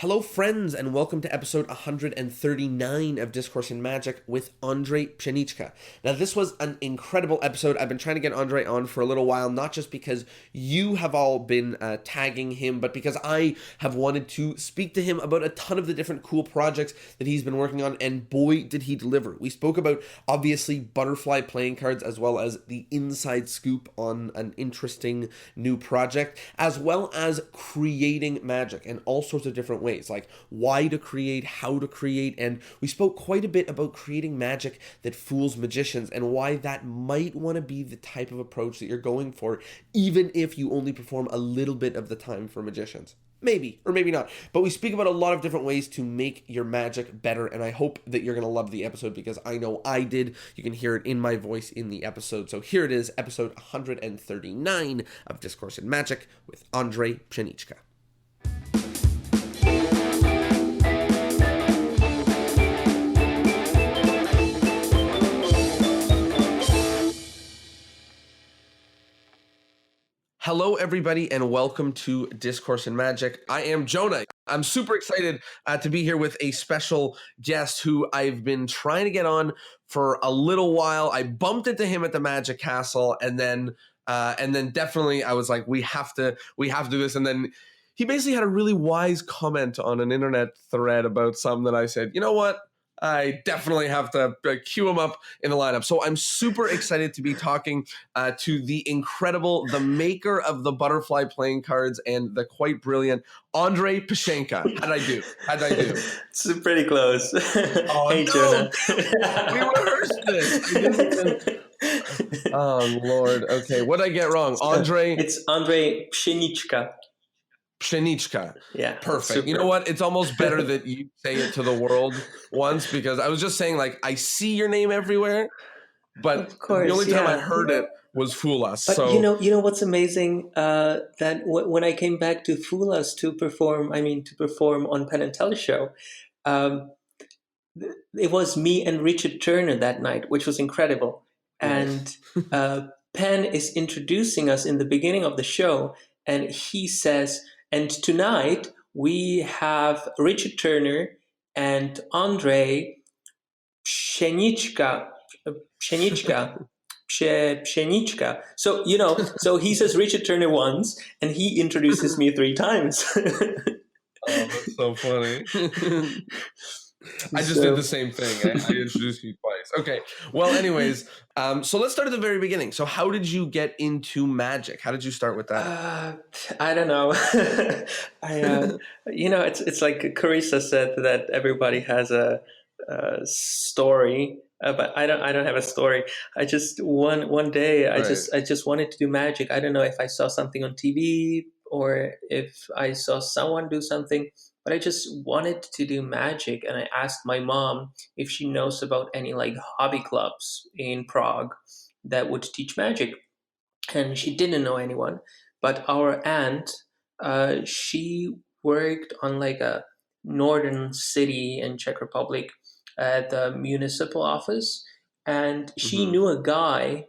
Hello, friends, and welcome to episode 139 of Discourse in Magic with Ondřej Pšenička. Now, this was an incredible episode. I've been trying to get Ondřej on for a little while, not just because you have all been tagging him, but because I have wanted to speak to him about a ton of the different cool projects that he's been working on, and boy, did he deliver. We spoke about, obviously, butterfly playing cards, as well as the inside scoop on an interesting new project, as well as creating magic and all sorts of different ways, like why to create, how to create, and we spoke quite a bit about creating magic that fools magicians and why that might want to be the type of approach that you're going for, even if you only perform a little bit of the time for magicians. Maybe, or maybe not. But we speak about a lot of different ways to make your magic better, and I hope that you're going to love the episode because I know I did. You can hear it in my voice in the episode. So here it is, episode 139 of Discourse in Magic with Ondřej Pšenička. Hello, everybody, and welcome to Discourse in Magic. I am Jonah. I'm super excited to be here with a special guest who I've been trying to get on for a little while. I bumped into him at the Magic Castle, and then definitely I was like, we have to do this. And then he basically had a really wise comment on an internet thread about something that I said, you know what? I definitely have to queue him up in the lineup. So I'm super excited to be talking to the incredible, the maker of the butterfly playing cards and the quite brilliant Ondřej Pšenička. How did I do? It's pretty close. Oh, hey, no. Jonah. We rehearsed this. Oh, Lord. Okay, what did I get wrong? Ondřej? It's Ondřej Pšenička. Pšenička. Yeah. Perfect. Super. You know what? It's almost better that you say it to the world once, because I was just saying, like, I see your name everywhere, but Of course, the only time I heard it was Fool Us. But so you know what's amazing? That when I came back to Fool Us to perform on Penn Teller show, it was me and Richard Turner that night, which was incredible. And Penn is introducing us in the beginning of the show, and he says, and tonight we have Richard Turner and Ondřej Pšenička. So, so he says Richard Turner once, and he introduces me 3 times. Oh, that's so funny. I just did the same thing. I introduced you twice. Okay. Well, anyways, so let's start at the very beginning. So how did you get into magic? How did you start with that? I don't know. It's like Carissa said that everybody has a story, but I don't have a story. I just one day I just wanted to do magic. I don't know if I saw something on TV or if I saw someone do something, but I just wanted to do magic. And I asked my mom if she knows about any like hobby clubs in Prague that would teach magic. And she didn't know anyone, but our aunt, she worked on like a northern city in Czech Republic at the municipal office. And she knew a guy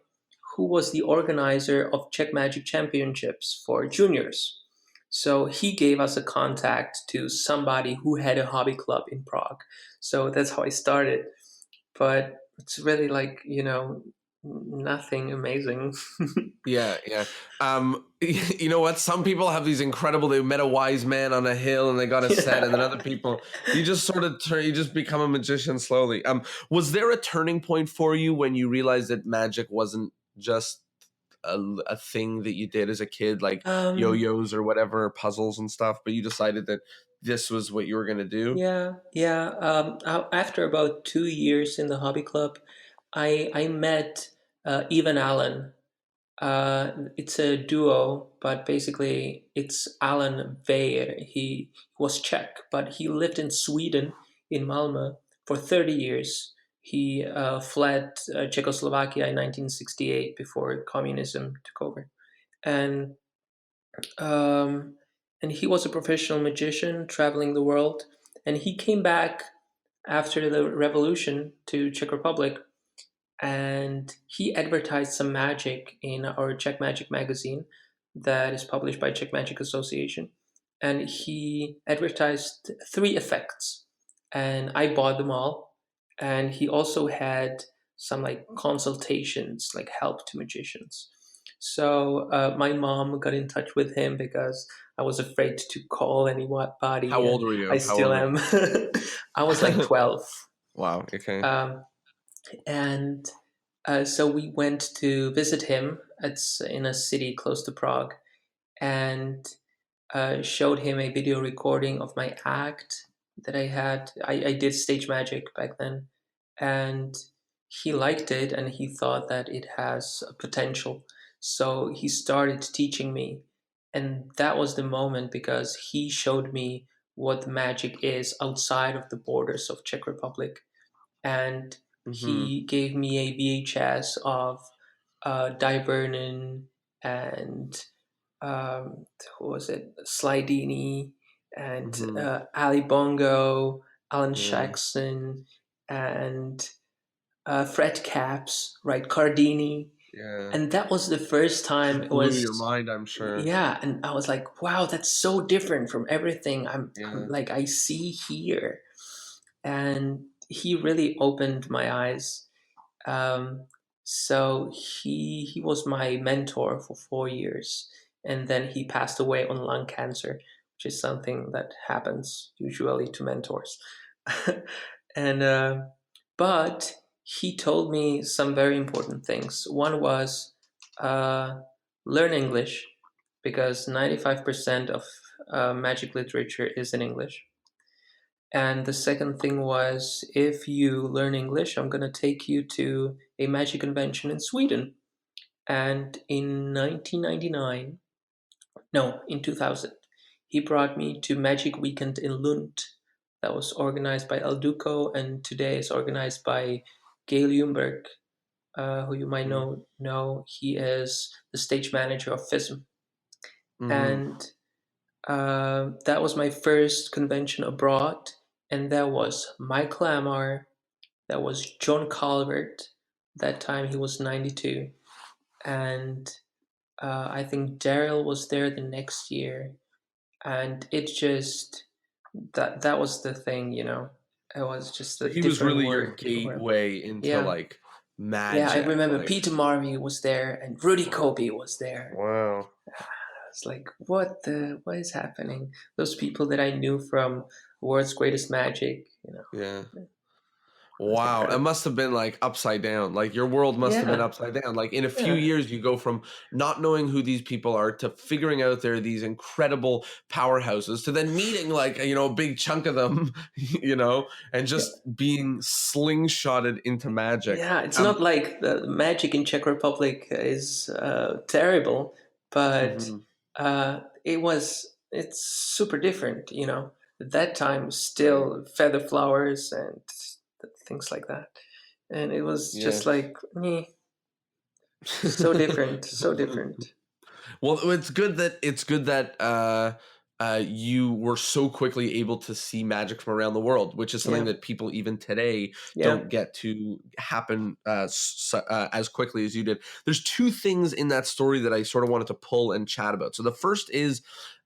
who was the organizer of Czech Magic Championships for juniors. So he gave us a contact to somebody who had a hobby club in Prague. So that's how I started. But it's really like, nothing amazing. Yeah. You know what? Some people have these incredible, they met a wise man on a hill and they got a set, and then other people, you just sort of you just become a magician slowly. Was there a turning point for you when you realized that magic wasn't just a thing that you did as a kid, like yo-yos or whatever, puzzles and stuff, but you decided that this was what you were going to do? Yeah. After about 2 years in the hobby club, I met Ivan Allen. It's a duo, but basically it's Alan Weir. He was Czech, but he lived in Sweden, in Malmö, for 30 years. He fled Czechoslovakia in 1968 before communism took over. And he was a professional magician traveling the world. And he came back after the revolution to Czech Republic, and he advertised some magic in our Czech Magic magazine that is published by Czech Magic Association. and he advertised 3 effects, and I bought them all. And he also had some like consultations, like help to magicians. So my mom got in touch with him because I was afraid to call How anybody, old and were you? I still am. I was like 12. Wow. Okay. And so we went to visit him. It's in a city close to Prague, and showed him a video recording of my act that I had. I did stage magic back then, and he liked it, and he thought that it has a potential. So he started teaching me, and that was the moment because he showed me what magic is outside of the borders of Czech Republic, and Mm-hmm. he gave me a VHS of Die Vernon and who was it? Slidini and Mm-hmm. Ali Bongo, Alan Yeah. Shaxson, and Fred Capps, right? Cardini. Yeah. And that was the first time Just it blew your was, mind, I'm sure. yeah. And I was like, wow, that's so different from everything I'm Yeah. like, I see here. And he really opened my eyes. Um, so he was my mentor for 4 years, and then he passed away on lung cancer, which is something that happens usually to mentors. And but he told me some very important things. One was uh, learn English because 95% of magic literature is in English. And the second thing was, if you learn English, I'm going to take you to a magic convention in Sweden. And in 1999, no, in 2000, he brought me to Magic Weekend in Lund. That was organized by El Duco, and today is organized by Gail Ljungberg, who you might Mm-hmm. know. He is the stage manager of FISM. Mm-hmm. And that was my first convention abroad. And that was Mike Lamar, that was John Calvert. That time he was 92. And I think Daryl was there the next year. And it just, that was the thing, you know. It was just So a he was different really your world, different world. gateway into Yeah. like Yeah, I magic. remember Like, Peter Marvey was there and Rudy Kobe was there. wow. It's like, what is happening? Those people that I knew from World's Greatest Magic, you know. Yeah. That's Wow, it incredible. must have been like upside down. Like your world must have been Yeah, upside down. Like in a few yeah, years, you go from not knowing who these people are to figuring out they're these incredible powerhouses to then meeting like, a big chunk of them, and yeah. just being slingshotted into magic. Yeah, it's not like the magic in Czech Republic is terrible, but Mhm. it's super different, you know. At that time, Right. still feather flowers and things like that. And it was Yeah. just like, so different, so different. Well, it's good that you were so quickly able to see magic from around the world, which is something Yeah, that people even today yeah, don't get to happen as quickly as you did. There's two things in that story that I sort of wanted to pull and chat about. So the first is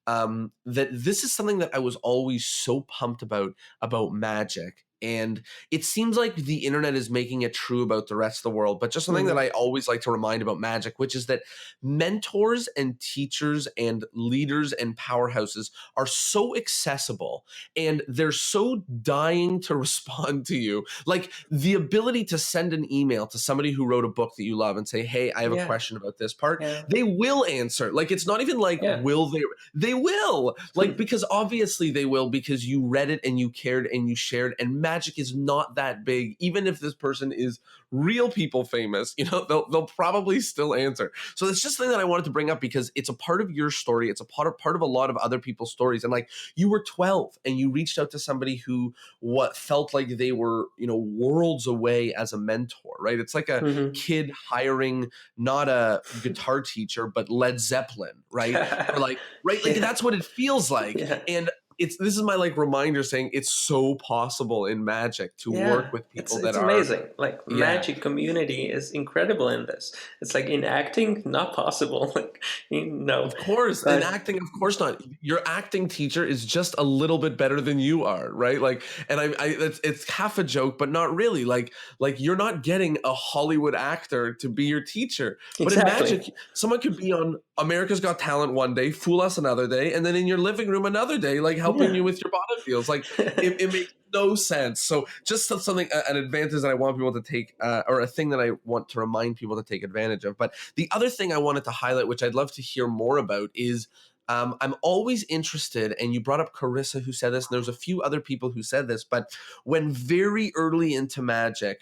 that this is something that I was always so pumped about magic. And it seems like the internet is making it true about the rest of the world, but just something that hmm, I always like to remind about magic, which is that mentors and teachers and leaders and powerhouses are so accessible and they're so dying to respond to you. Like the ability to send an email to somebody who wrote a book that you love and say, hey, I have a yeah, question about this part. yeah, They will answer. Like it's not even like, yeah, will they will. Like, because obviously they will, because you read it and you cared and you shared, and magic is not that big. Even if this person is real people famous, they'll probably still answer. So it's just something that I wanted to bring up because it's a part of your story. It's a part of a lot of other people's stories. And like you were 12 and you reached out to somebody who what felt like they were, worlds away as a mentor, right? It's like a hmm. kid hiring not a guitar teacher, but Led Zeppelin, right? Or like, right? Like Yeah, that's what it feels like. yeah, And this is my like reminder saying it's so possible in magic to work with people it's that amazing. Like yeah. magic community is incredible in this. It's like in acting, not possible. Like, no, of course, but in acting, of course not. Your acting teacher is just a little bit better than you are, right? Like, and it's half a joke, but not really. Like you're not getting a Hollywood actor to be your teacher. But in exactly. magic, someone could be on America's Got Talent one day, fool us another day, and then in your living room another day, like helping you with your body feels. Like it makes no sense. So just something, an advantage that I want people to take, or a thing that I want to remind people to take advantage of. But the other thing I wanted to highlight, which I'd love to hear more about, is I'm always interested, and you brought up Carissa who said this, and there's a few other people who said this, but when very early into magic,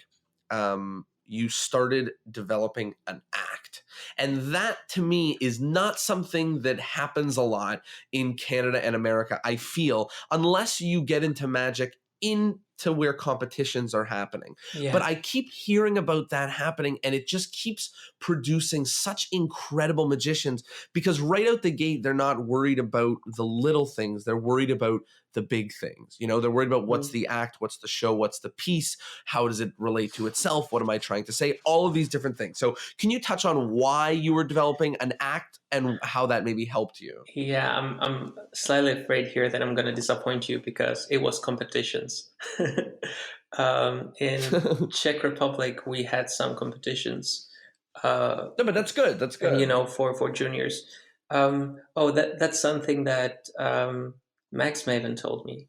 you started developing an act. And that to me is not something that happens a lot in Canada and America, I feel, unless you get into magic into where competitions are happening. Yeah. But I keep hearing about that happening, and it just keeps producing such incredible magicians, because right out the gate, they're not worried about the little things. They're worried about the big things. You know, they're worried about what's the act, what's the show, what's the piece, how does it relate to itself, what am I trying to say, all of these different things. So can you touch on why you were developing an act and how that maybe helped you? Yeah, I'm slightly afraid here that I'm going to disappoint you because it was competitions. In Czech Republic, we had some competitions. No, but that's good. That's good. You know, for juniors. That's something that Max Maven told me,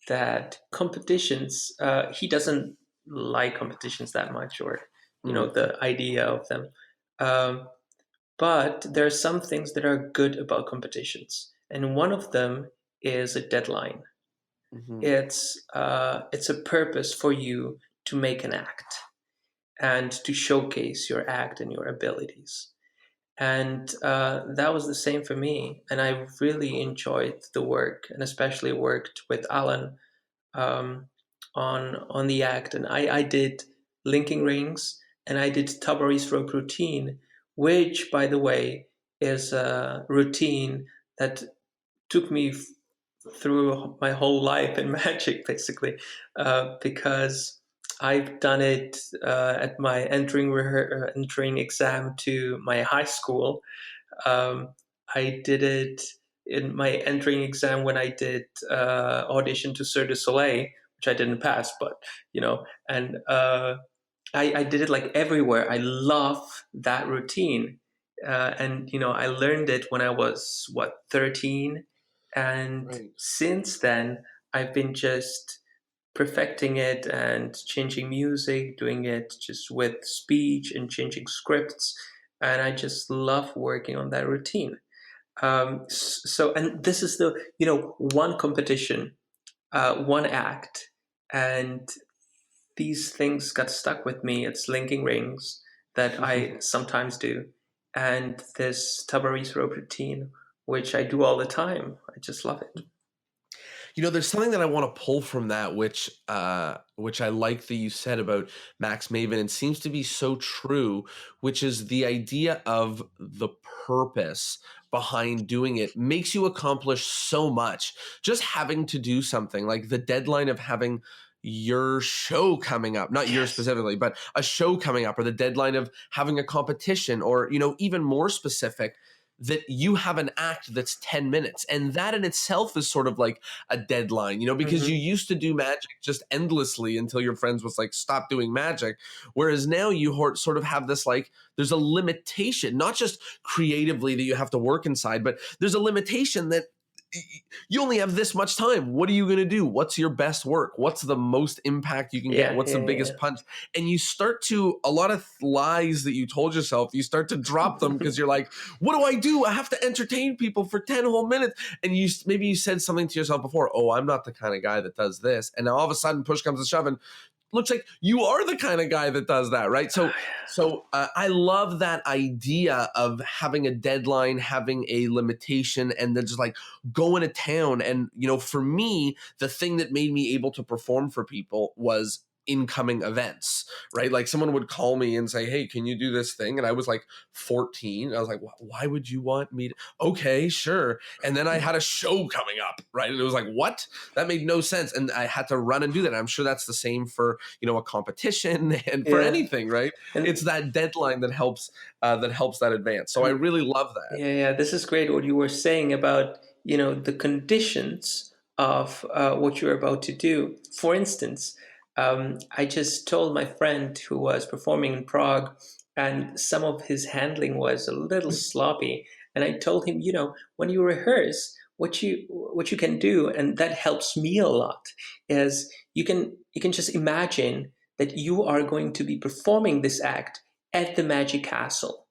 that competitions. He doesn't like competitions that much, or you know, the idea of them. But there are some things that are good about competitions, and one of them is a deadline. It's a purpose for you to make an act and to showcase your act and your abilities. And that was the same for me. And I really enjoyed the work, and especially worked with Alan on the act. And I did linking rings, and I did Tabaris rope routine, which, by the way, is a routine that took me through my whole life in magic, basically, because I've done it at my entering exam to my high school. I did it in my entering exam when I did audition to Cirque du Soleil, which I didn't pass, but you know, and I did it like everywhere. I love that routine, and you know, I learned it when I was 13, and since then I've been just perfecting it and changing music, doing it just with speech and changing scripts, and I just love working on that routine. So, and this is the, you know, one competition, one act, and these things got stuck with me. It's linking rings that I sometimes do, and this Tabaris rope routine, which I do all the time. I just love it. You know, there's something that I want to pull from that, which I like that you said about Max Maven, and seems to be so true, which is the idea of the purpose behind doing it makes you accomplish so much. Just having to do something, like the deadline of having your show coming up, not yours specifically, but a show coming up, or the deadline of having a competition, or, you know, even more specific, that you have an act that's 10 minutes. And that in itself is sort of like a deadline, you know, because you used to do magic just endlessly until your friends was like, stop doing magic. Whereas now you sort of have this, like, there's a limitation, not just creatively that you have to work inside, but there's a limitation that you only have this much time. What are you going to do? What's your best work? What's the most impact you can get? What's the biggest punch? And you start to, a lot of lies that you told yourself, you start to drop them because you're like, what do I do? I have to entertain people for 10 whole minutes. And maybe you said something to yourself before, oh, I'm not the kind of guy that does this. And now all of a sudden push comes to shove, and looks like you are the kind of guy that does that, right? So I love that idea of having a deadline, having a limitation, and then just like going to town. And, you know, for me, the thing that made me able to perform for people was incoming events, right? Like someone would call me and say, hey, can you do this thing? And I was like 14. I was like, why would you want me to? Okay, sure. And then I had a show coming up, right? And it was like, what? That made no sense. And I had to run and do that. I'm sure that's the same for, a competition and for anything, right? And it's that deadline that helps that advance. So I really love that. Yeah, this is great what you were saying about, the conditions of what you're about to do. For instance, I just told my friend who was performing in Prague, and some of his handling was a little sloppy. And I told him, when you rehearse, what you can do, and that helps me a lot, is you can just imagine that you are going to be performing this act at the Magic Castle,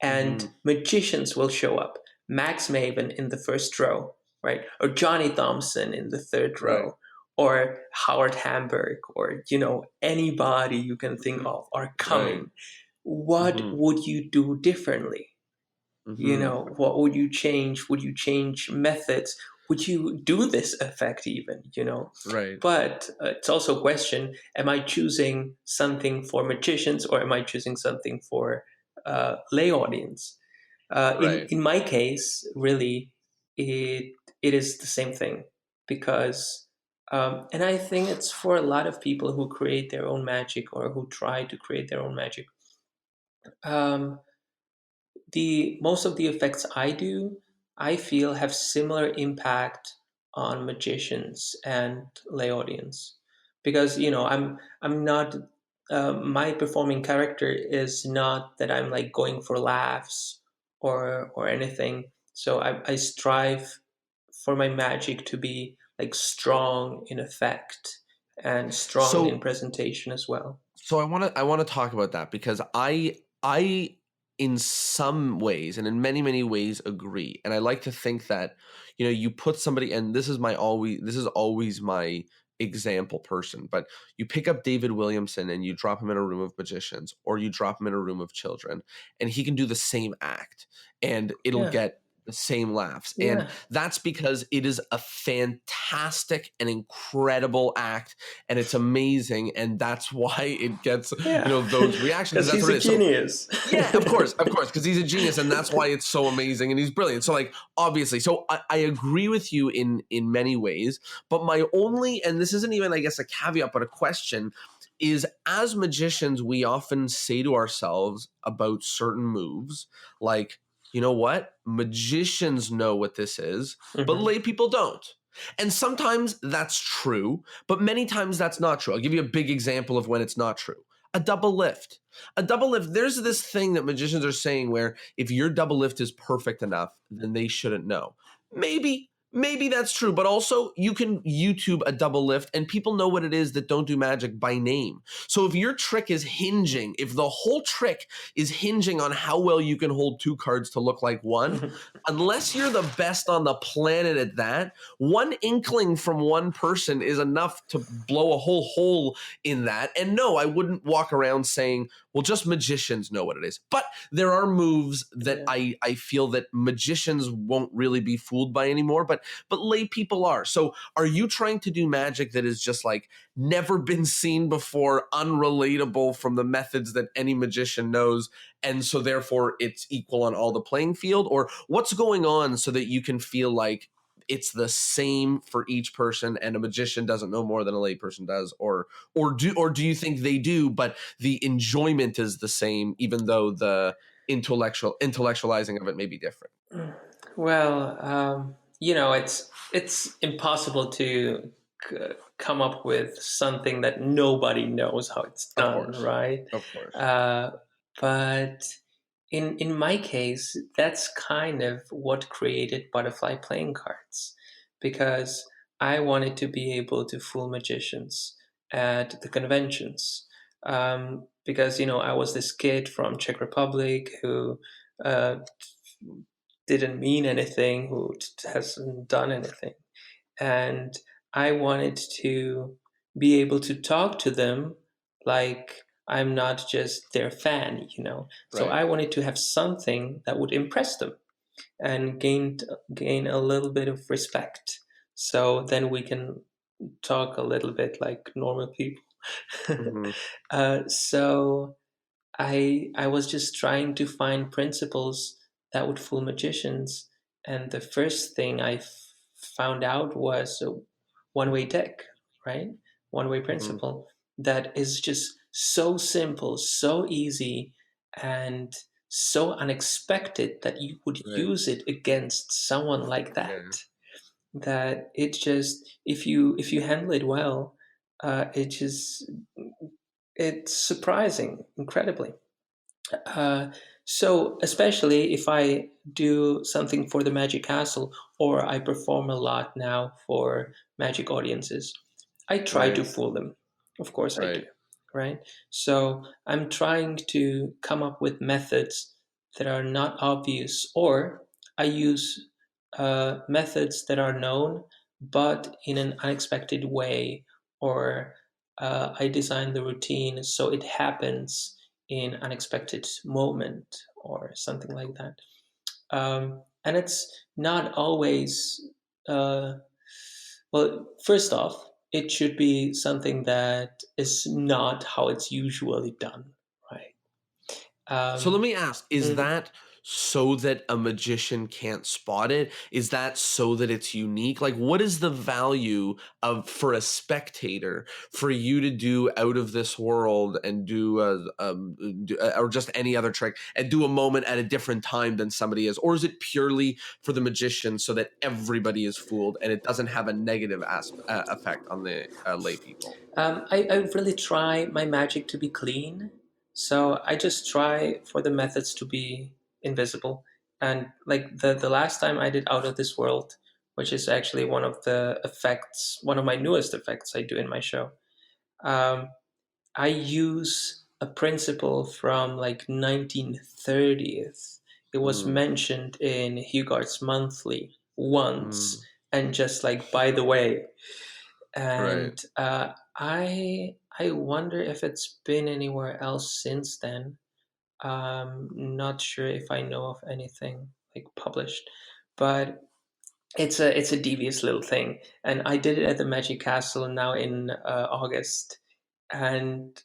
and magicians will show up. Max Maven in the first row, right? Or Johnny Thompson in the third row, Right. or Howard Hamburg, or anybody you can think of are coming. Right. What would you do differently? What would you change? Would you change methods? Would you do this effect even? Right. But it's also a question: am I choosing something for magicians, or am I choosing something for lay audience? Right. In my case, really, it is the same thing, because and I think it's for a lot of people who create their own magic, or who try to create their own magic. The most of the effects I do, I feel, have similar impact on magicians and lay audience, because I'm not my performing character is not that I'm like going for laughs or anything. So I strive for my magic to be like strong in effect and strong in So presentation as well. So I want to talk about that, because I in some ways and in many many ways agree, and I like to think that you put somebody, and this is always my example person, but you pick up David Williamson and you drop him in a room of magicians, or you drop him in a room of children, and he can do the same act and it'll Yeah. get the same laughs. And Yeah. that's because it is a fantastic and incredible act, and it's amazing, and that's why it gets those reactions. Because That's he's what it a is. So, genius. yeah, of course, because he's a genius, and that's why it's so amazing, and he's brilliant. So, like, obviously, so I agree with you in many ways, but my only, and this isn't even, I guess, a caveat, but a question is, as magicians, we often say to ourselves about certain moves, like, you know what? Magicians know what this is, but lay people don't. And sometimes that's true, but many times that's not true. I'll give you a big example of when it's not true. A double lift. A double lift, there's this thing that magicians are saying where if your double lift is perfect enough, then they shouldn't know. Maybe that's true, but also you can YouTube a double lift and people know what it is that don't do magic by name. So if your trick is hinging, if the whole trick is hinging on how well you can hold two cards to look like one, unless you're the best on the planet at that, one inkling from one person is enough to blow a whole hole in that. And no, I wouldn't walk around saying, well, just magicians know what it is. But there are moves that I feel that magicians won't really be fooled by anymore, but lay people are. So are you trying to do magic that is just like never been seen before, unrelatable from the methods that any magician knows, and so therefore it's equal on all the playing field? Or what's going on so that you can feel like it's the same for each person and a magician doesn't know more than a lay person does? Or do you think they do, but the enjoyment is the same, even though the intellectualizing of it may be different? Well, it's impossible to come up with something that nobody knows how it's Of done, course. right? Of course. But in my case, that's kind of what created butterfly playing cards, because I wanted to be able to fool magicians at the conventions. Because I was this kid from Czech Republic who uh, didn't mean anything, who hasn't done anything, and I wanted to be able to talk to them like I'm not just their fan. So Right. I wanted to have something that would impress them and gain a little bit of respect. So then we can talk a little bit like normal people. Mm-hmm. So I was just trying to find principles that would fool magicians, and the first thing I found out was a one-way deck, right? One-way Mm-hmm. principle that is just so simple, so easy, and so unexpected that you would Right. use it against someone like Yeah. that. That it just, if you handle it well, it just, it's surprising incredibly. uh, so, especially if I do something for the Magic Castle, or I perform a lot now for Magic audiences, I try Right. to fool them. Of course, I do. Right. Right? So, I'm trying to come up with methods that are not obvious, or I use methods that are known but in an unexpected way, or I design the routine so it happens in unexpected moment or something like that. And it's not always, uh, well, first off, it should be something that is not how it's usually done, right? So let Um, me ask, is mm, that so that a magician can't spot it? Is that so that it's unique? Like, what is the value of, for a spectator, for you to do out of this world and do or just any other trick and do a moment at a different time than somebody is? Or is it purely for the magician so that everybody is fooled and it doesn't have a negative effect on the lay people? I really try my magic to be clean. So I just try for the methods to be invisible. And like the last time I did Out of This World, which is actually one of the effects, one of my newest effects I do in my show, um, I use a principle from like 1930s. It was Mm, mentioned in Hugart's Monthly mm, once, and just like by the way, right. and I wonder if it's been anywhere else since then. Not sure if I know of anything like published, but it's a devious little thing, and I did it at the Magic Castle now in August, and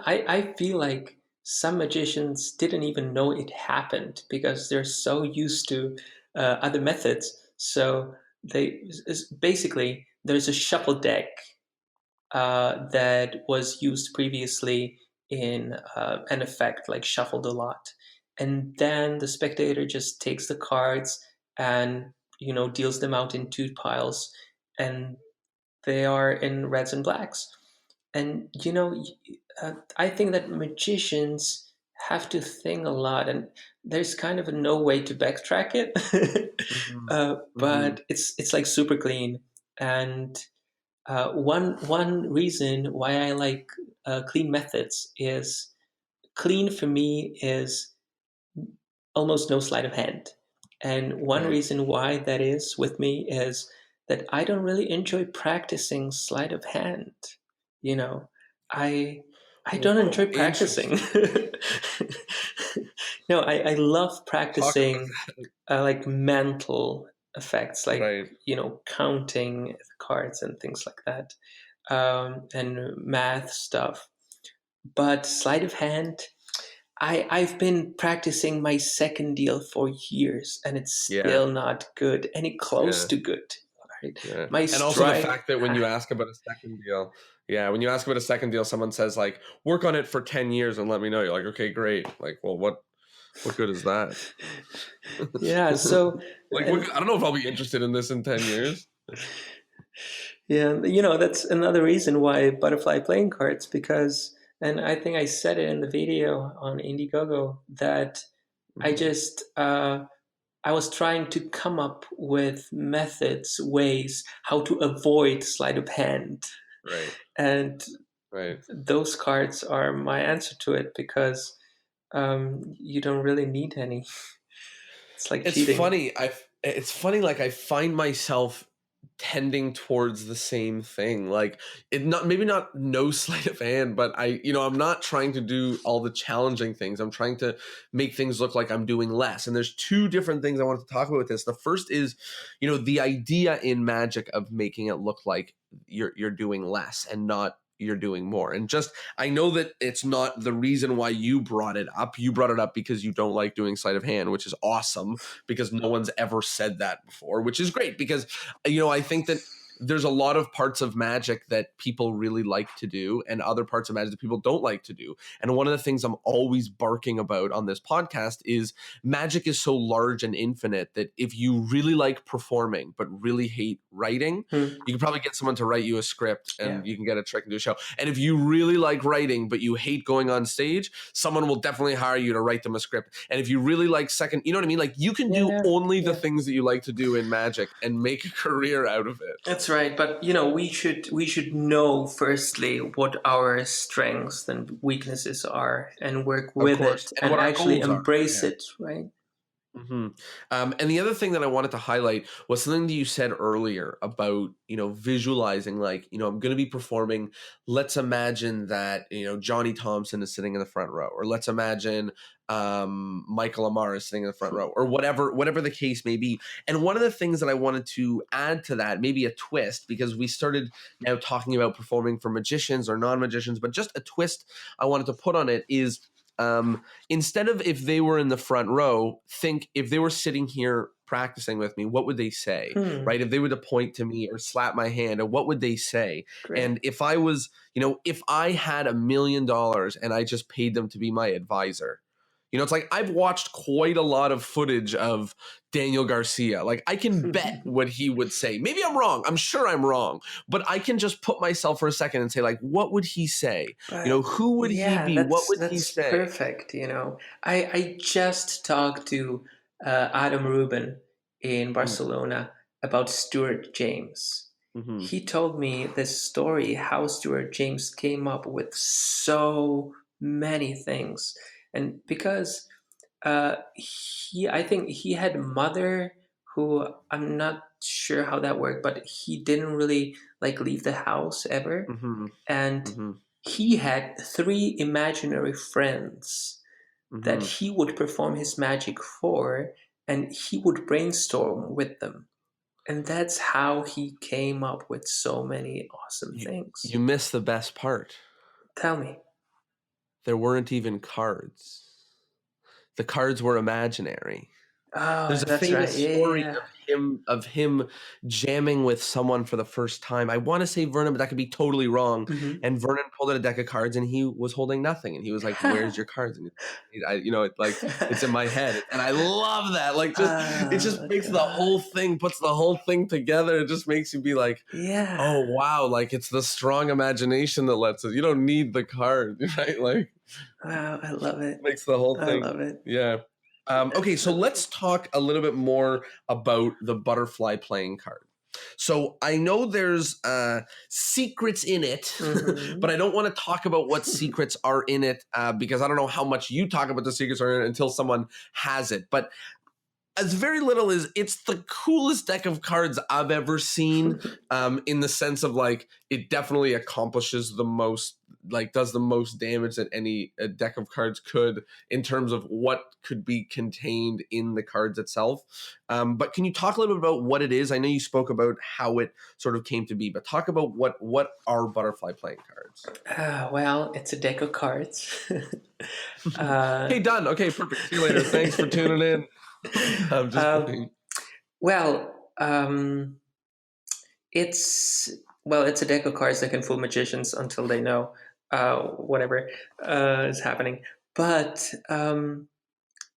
I feel like some magicians didn't even know it happened because they're so used to other methods. So basically there's a shuffle deck that was used previously in an effect like shuffled a lot, and then the spectator just takes the cards and deals them out in two piles, and they are in reds and blacks. And I think that magicians have to think a lot, and there's kind of no way to backtrack it. Mhm, mhm. But it's like super clean. And one reason why I like clean methods is, clean for me is almost no sleight of hand. And one Right. reason why that is with me is that I don't really enjoy practicing sleight of hand. You know, I I don't enjoy Whoa, practicing. interesting. No, I love Talk about practicing like mental effects, like right. counting the cards and things like that, and math stuff. But sleight of hand, I've been practicing my second deal for years, and it's Yeah, still not good, any close yeah, to good. Right? yeah. My And also the strike, fact that when you ask about a second deal, yeah, when you ask about a second deal, someone says like, "Work on it for 10 years and let me know." You're like, "Okay, great." Like, well, what good is that? yeah. So, Like, and I don't know if I'll be interested in this in 10 years. yeah, that's another reason why butterfly playing cards, because, and I think I said it in the video on Indiegogo, that I Mhm. just I was trying to come up with methods, ways how to avoid sleight of hand, Right, and right. those cards are my answer to it, because you don't really need any. It's like It's cheating. funny. It's funny. Like I find myself tending towards the same thing. Like it not maybe not no sleight of hand, but I'm not trying to do all the challenging things. I'm trying to make things look like I'm doing less. And there's two different things I wanted to talk about with this. The first is, the idea in magic of making it look like you're doing less and not you're doing more. And just, I know that it's not the reason why you brought it up. You brought it up because you don't like doing sleight of hand, which is awesome, because no one's ever said that before, which is great, because, I think that there's a lot of parts of magic that people really like to do and other parts of magic that people don't like to do. And one of the things I'm always barking about on this podcast is magic is so large and infinite that if you really like performing but really hate writing, you can probably get someone to write you a script and you can get a trick and do a show. And if you really like writing but you hate going on stage, someone will definitely hire you to write them a script. And if you really like second, you know what I mean? Like, you can do only the things that you like to do in magic and make a career out of it. That's right, but we should know firstly what our strengths and weaknesses are, and work with it, and actually embrace it, right? Mm-hmm. And the other thing that I wanted to highlight was something that you said earlier about, visualizing, like, I'm going to be performing. Let's imagine that, Johnny Thompson is sitting in the front row, or let's imagine Michael Amar is sitting in the front row, or whatever the case may be. And one of the things that I wanted to add to that, maybe a twist, because we started now talking about performing for magicians or non-magicians, but just a twist I wanted to put on it is, instead of if they were in the front row, think if they were sitting here practicing with me, what would they say, right? If they were to point to me or slap my hand, or what would they say? Great. And if I was, if I had $1 million and I just paid them to be my advisor, it's like, I've watched quite a lot of footage of Daniel Garcia. Like, I can bet what he would say. Maybe I'm wrong. I'm sure I'm wrong. But I can just put myself for a second and say, like, what would he say? But, who would he be? What would he say? Perfect. I just talked to Adam Rubin in Barcelona about Stuart James. Mm-hmm. He told me this story, how Stuart James came up with so many things. And because I think he had a mother who, I'm not sure how that worked, but he didn't really leave the house ever. Mm-hmm. And he had 3 imaginary friends that he would perform his magic for, and he would brainstorm with them. And that's how he came up with so many awesome things. You missed the best part. Tell me. There weren't even cards. The cards were imaginary. Oh, there's a famous story of him jamming with someone for the first time. I want to say Vernon, but that could be totally wrong. Mm-hmm. And Vernon pulled out a deck of cards and he was holding nothing. And he was like, "Where's your cards?" And it's in my head. And I love that. Like, it just makes the whole thing, puts the whole thing together. It just makes you be like, "Oh wow!" Like, it's the strong imagination that lets us. You don't need the card, right? Like, wow, I love it. Makes the whole thing. I love it. Yeah. Okay, so let's talk a little bit more about the butterfly playing card. So I know there's secrets in it, but I don't want to talk about what secrets are in it because I don't know how much you talk about the secrets are in it until someone has it. But as very little as it's the coolest deck of cards I've ever seen, in the sense of like it definitely accomplishes the most, like does the most damage that any deck of cards could in terms of what could be contained in the cards itself. But can you talk a little bit about what it is? I know you spoke about how it sort of came to be, but talk about what are butterfly playing cards? Well, it's a deck of cards. Hey, done. Okay, perfect. See you later. Thanks for tuning in. I'm just it's a deck of cards that can fool magicians until they know whatever is happening. But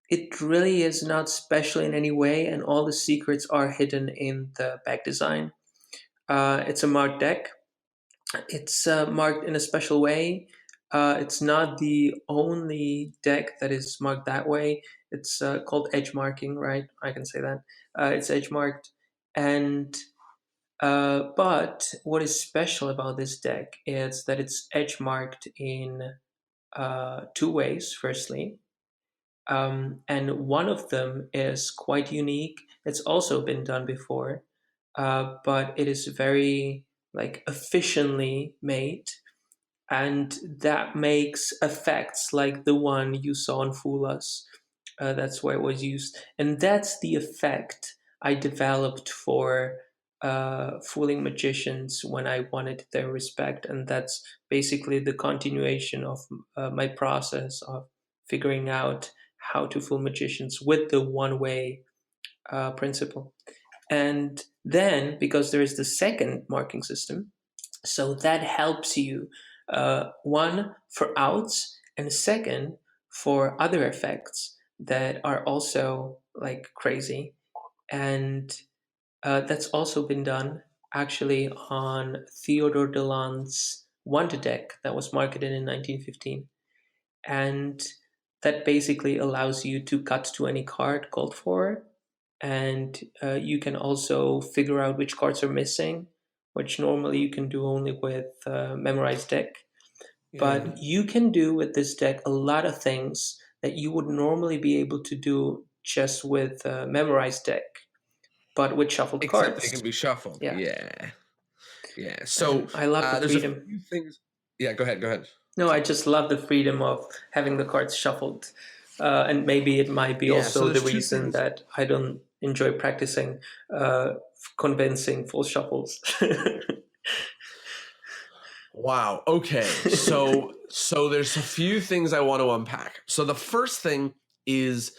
it really is not special in any way, and all the secrets are hidden in the back design. It's a marked deck. It's marked in a special way. It's not the only deck that is marked that way. It's called edge marking, right? I can say that. It's edge marked. And but what is special about this deck is that it's edge marked in 2 ways, firstly. And one of them is quite unique. It's also been done before, but it is very efficiently made. And that makes effects like the one you saw in Fool Us. That's where it was used. And that's the effect I developed for fooling magicians when I wanted their respect. And that's basically the continuation of my process of figuring out how to fool magicians with the one-way principle. And then, because there is the second marking system, so that helps you, one, for outs, and second, for other effects that are also like crazy. And that's also been done actually on Theodore Deland's Wonder deck that was marketed in 1915. And that basically allows you to cut to any card called for. And you can also figure out which cards are missing, which normally you can do only with memorized deck. Yeah. But you can do with this deck a lot of things that you would normally be able to do just with memorized deck, but with shuffled Except cards. they can be shuffled. Yeah. Yeah. So And I love the there's a freedom. few things. Yeah, go ahead. No, I just love the freedom of having the cards shuffled. And maybe it might be Yeah, so also the there's two reason things. that I don't enjoy practicing convincing full shuffles. Wow. Okay. So there's a few things I want to unpack. So the first thing is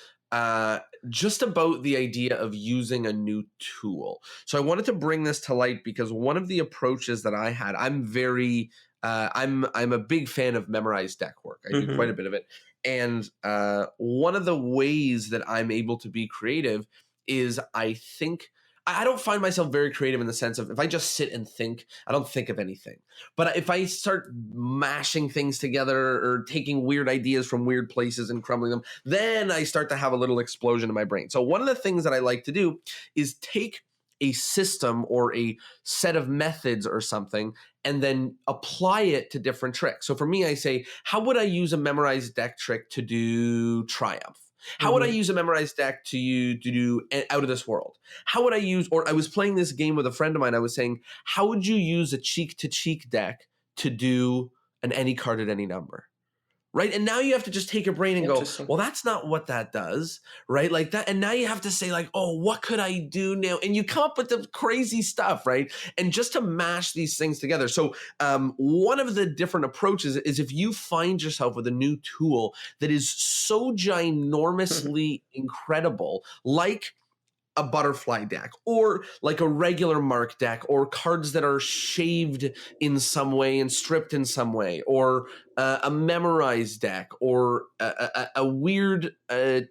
just about the idea of using a new tool. So I wanted to bring this to light because one of the approaches that I had, I'm a big fan of memorized deck work. I do quite a bit of it. And one of the ways that I'm able to be creative is I don't find myself very creative in the sense of if I just sit and think, I don't think of anything. But if I start mashing things together or taking weird ideas from weird places and crumbling them, then I start to have a little explosion in my brain. So one of the things that I like to do is take a system or a set of methods or something and then apply it to different tricks. So for me, I say, how would I use a memorized deck trick to do Triumph? How would I use a memorized deck to do Out of This World? How would I use, or I was playing this game with a friend of mine, I was saying, how would you use a cheek-to-cheek deck to do an any card at any number? Right? And now you have to just take your brain and go, well, that's not what that does, right? Like that. And now you have to say like, oh, what could I do now? And you come up with the crazy stuff, right? And just to mash these things together. So one of the different approaches is if you find yourself with a new tool that is so ginormously incredible, like a butterfly deck or like a regular mark deck or cards that are shaved in some way and stripped in some way or a memorized deck or a weird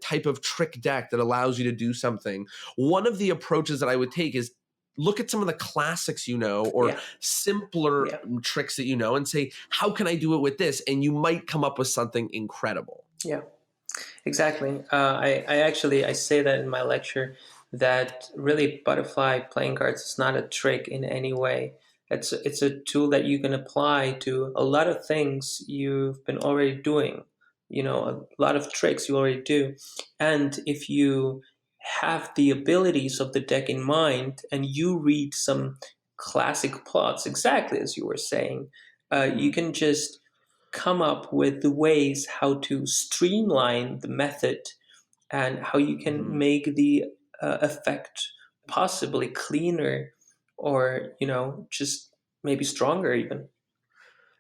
type of trick deck that allows you to do something. One of the approaches that I would take is look at some of the classics or simpler tricks that and say, how can I do it with this? And you might come up with something incredible. Yeah, exactly. I say that in my lecture, that really butterfly playing cards is not a trick in any way. It's a tool that you can apply to a lot of things you've been already doing. A lot of tricks you already do. And if you have the abilities of the deck in mind and you read some classic plots, exactly as you were saying, you can just come up with the ways how to streamline the method and how you can make the effect possibly cleaner or just maybe stronger even.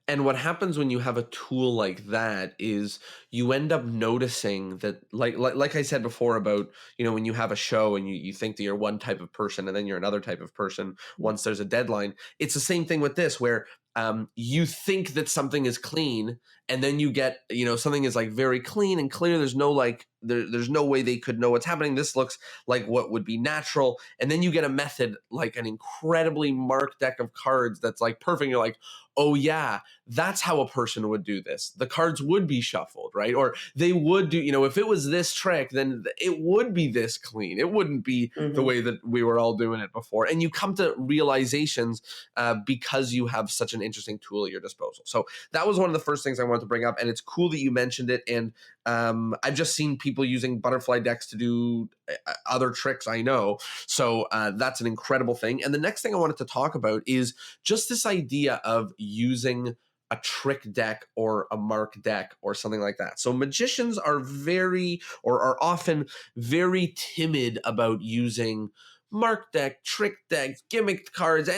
And what happens when you have a tool like that is you end up noticing that, like I said before about, when you have a show and you think that you're one type of person and then you're another type of person once there's a deadline. It's the same thing with this where you think that something is clean and then you get, something is like very clean and clear. There's no there's no way they could know what's happening. This looks like what would be natural. And then you get a method like an incredibly marked deck of cards that's like perfect. You're like, oh yeah, that's how a person would do this. The cards would be shuffled, right? Or they would do, if it was this trick, then it would be this clean. It wouldn't be the way that we were all doing it before. And you come to realizations because you have such an interesting tool at your disposal. So that was one of the first things I wanted to bring up. And it's cool that you mentioned it. And I've just seen people using butterfly decks to do other tricks, I know. So that's an incredible thing. And the next thing I wanted to talk about is just this idea of using a trick deck or a mark deck or something like that. So magicians are often very timid about using mark deck, trick deck, gimmicked cards,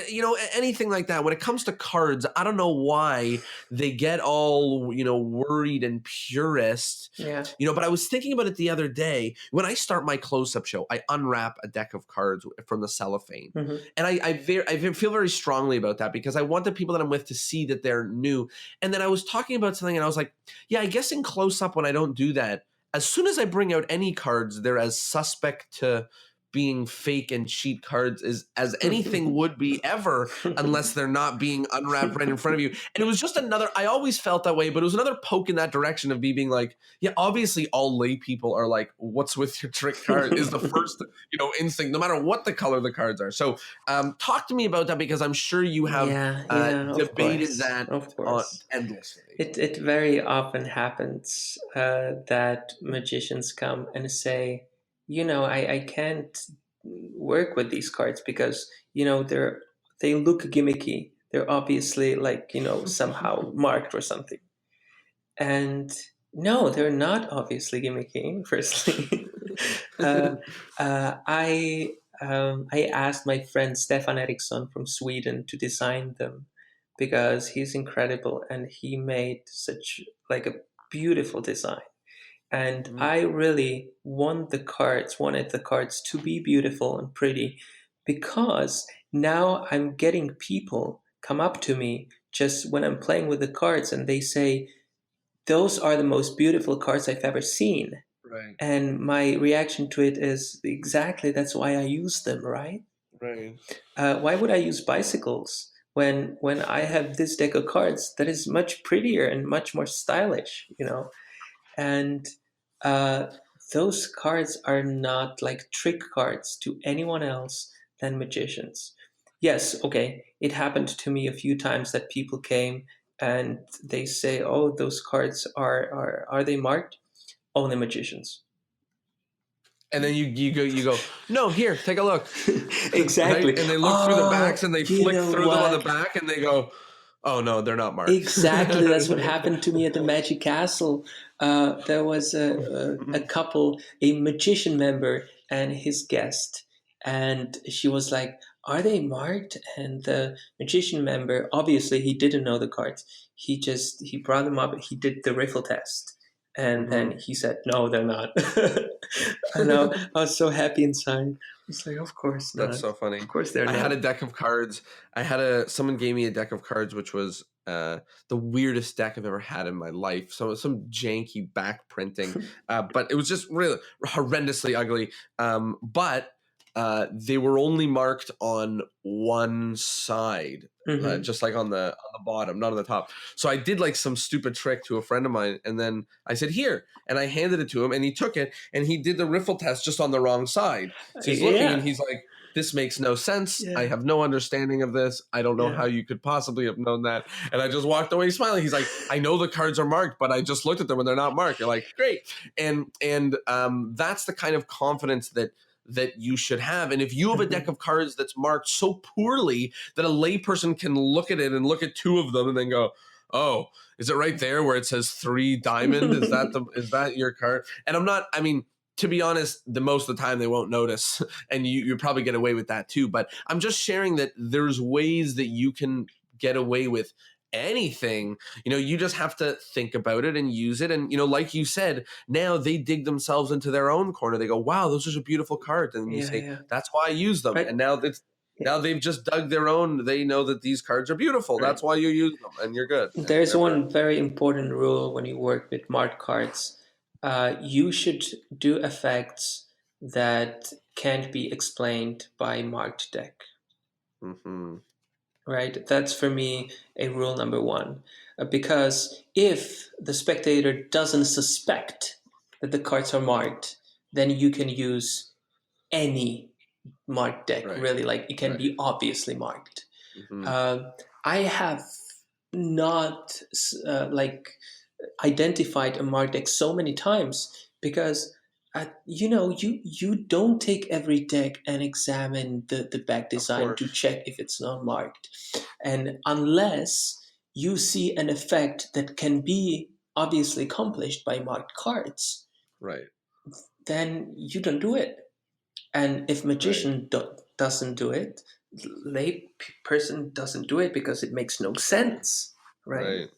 anything like that. When it comes to cards, I don't know why they get all, worried and purist. Yeah. But I was thinking about it the other day. When I start my close-up show, I unwrap a deck of cards from the cellophane. Mm-hmm. And I feel very strongly about that because I want the people that I'm with to see that they're new. And then I was talking about something and I was like, yeah, I guess in close-up when I don't do that, as soon as I bring out any cards, they're as suspect to being fake and cheat cards as anything would be ever, unless they're not being unwrapped right in front of you. And it was just I always felt that way, but it was another poke in that direction of me being like, yeah, obviously all lay people are like, what's with your trick card is the first, instinct, no matter what the color the cards are. So talk to me about that, because I'm sure you have debated that endlessly. It very often happens that magicians come and say, I can't work with these cards because, they look gimmicky. They're obviously somehow marked or something. And no, they're not obviously gimmicky, firstly. I asked my friend Stefan Eriksson from Sweden to design them because he's incredible and he made such a beautiful design. And I really wanted the cards to be beautiful and pretty, because now I'm getting people come up to me just when I'm playing with the cards and they say, those are the most beautiful cards I've ever seen. Right. And my reaction to it is exactly, that's why I use them, right? Right. Why would I use bicycles when I have this deck of cards that is much prettier and much more stylish, And those cards are not like trick cards to anyone else than magicians. Yes, okay, it happened to me a few times that people came and they say, "Oh, those cards are they marked?" Only magicians. And then you go, no, here, take a look. Exactly. Right? And they look through the backs and they flick through them on the back and they go, oh no, they're not marked. Exactly. That's what happened to me at the Magic Castle. There was a couple, a magician member and his guest. And she was like, are they marked? And the magician member, obviously he didn't know the cards. He brought them up. He did the riffle test. And then he said, no, they're not. I know. I was so happy inside. It's like, of course not. That's so funny. Of course they're not. I had a deck of cards. Someone gave me a deck of cards, which was the weirdest deck I've ever had in my life. So some janky back printing, but it was just really horrendously ugly. But they were only marked on one side, just like on the bottom, not on the top. So I did like some stupid trick to a friend of mine, and then I said, here, and I handed it to him, and he took it, and he did the riffle test just on the wrong side. So he's looking, and he's like, this makes no sense. Yeah. I have no understanding of this. I don't know how you could possibly have known that. And I just walked away smiling. He's like, I know the cards are marked, but I just looked at them and they're not marked. You're like, great. And that's the kind of confidence that you should have. And if you have a deck of cards that's marked so poorly that a layperson can look at it and look at two of them and then go, oh, is it right there where it says 3 diamond? Is that your card? And to be honest, most of the time they won't notice, and you probably get away with that too. But I'm just sharing that there's ways that you can get away with anything. You just have to think about it and use it. And like you said, now they dig themselves into their own corner. They go, wow, those are beautiful cards, and you say, that's why I use them. Right. And now they've just dug their own. They know that these cards are beautiful. Right. That's why you use them, and you're good. There's one very important rule when you work with marked cards. You should do effects that can't be explained by marked deck. Mm-hmm. Right? That's for me a rule number 1. Because if the spectator doesn't suspect that the cards are marked, then you can use any marked deck, really. Like, it can be obviously marked. Mm-hmm. I have not identified a marked deck so many times because you don't take every deck and examine the back design to check if it's not marked, and unless you see an effect that can be obviously accomplished by marked cards, right, then you don't do it. And if magician doesn't do it, lay person doesn't do it because it makes no sense, right?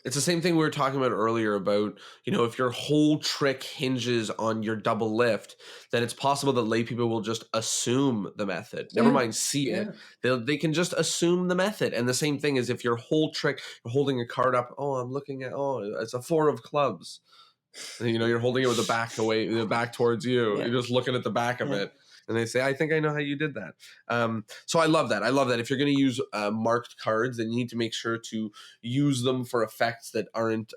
It's the same thing we were talking about earlier about, if your whole trick hinges on your double lift, then it's possible that lay people will just assume the method. Never mind see it. They can just assume the method. And the same thing is if your whole trick, you're holding a card up, I'm looking at, it's a 4 of clubs. And, you're holding it with the back towards you. You're just looking at the back of it. And they say, I think I know how you did that. So I love that. I love that. If you're going to use marked cards, then you need to make sure to use them for effects that aren't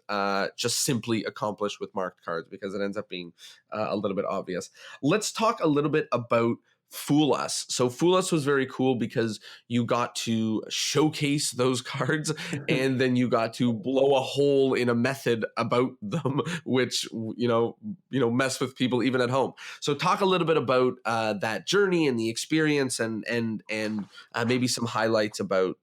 just simply accomplished with marked cards, because it ends up being a little bit obvious. Let's talk a little bit about Fool Us. So Fool Us was very cool because you got to showcase those cards and then you got to blow a hole in a method about them, which, mess with people even at home. So talk a little bit about that journey and the experience and maybe some highlights about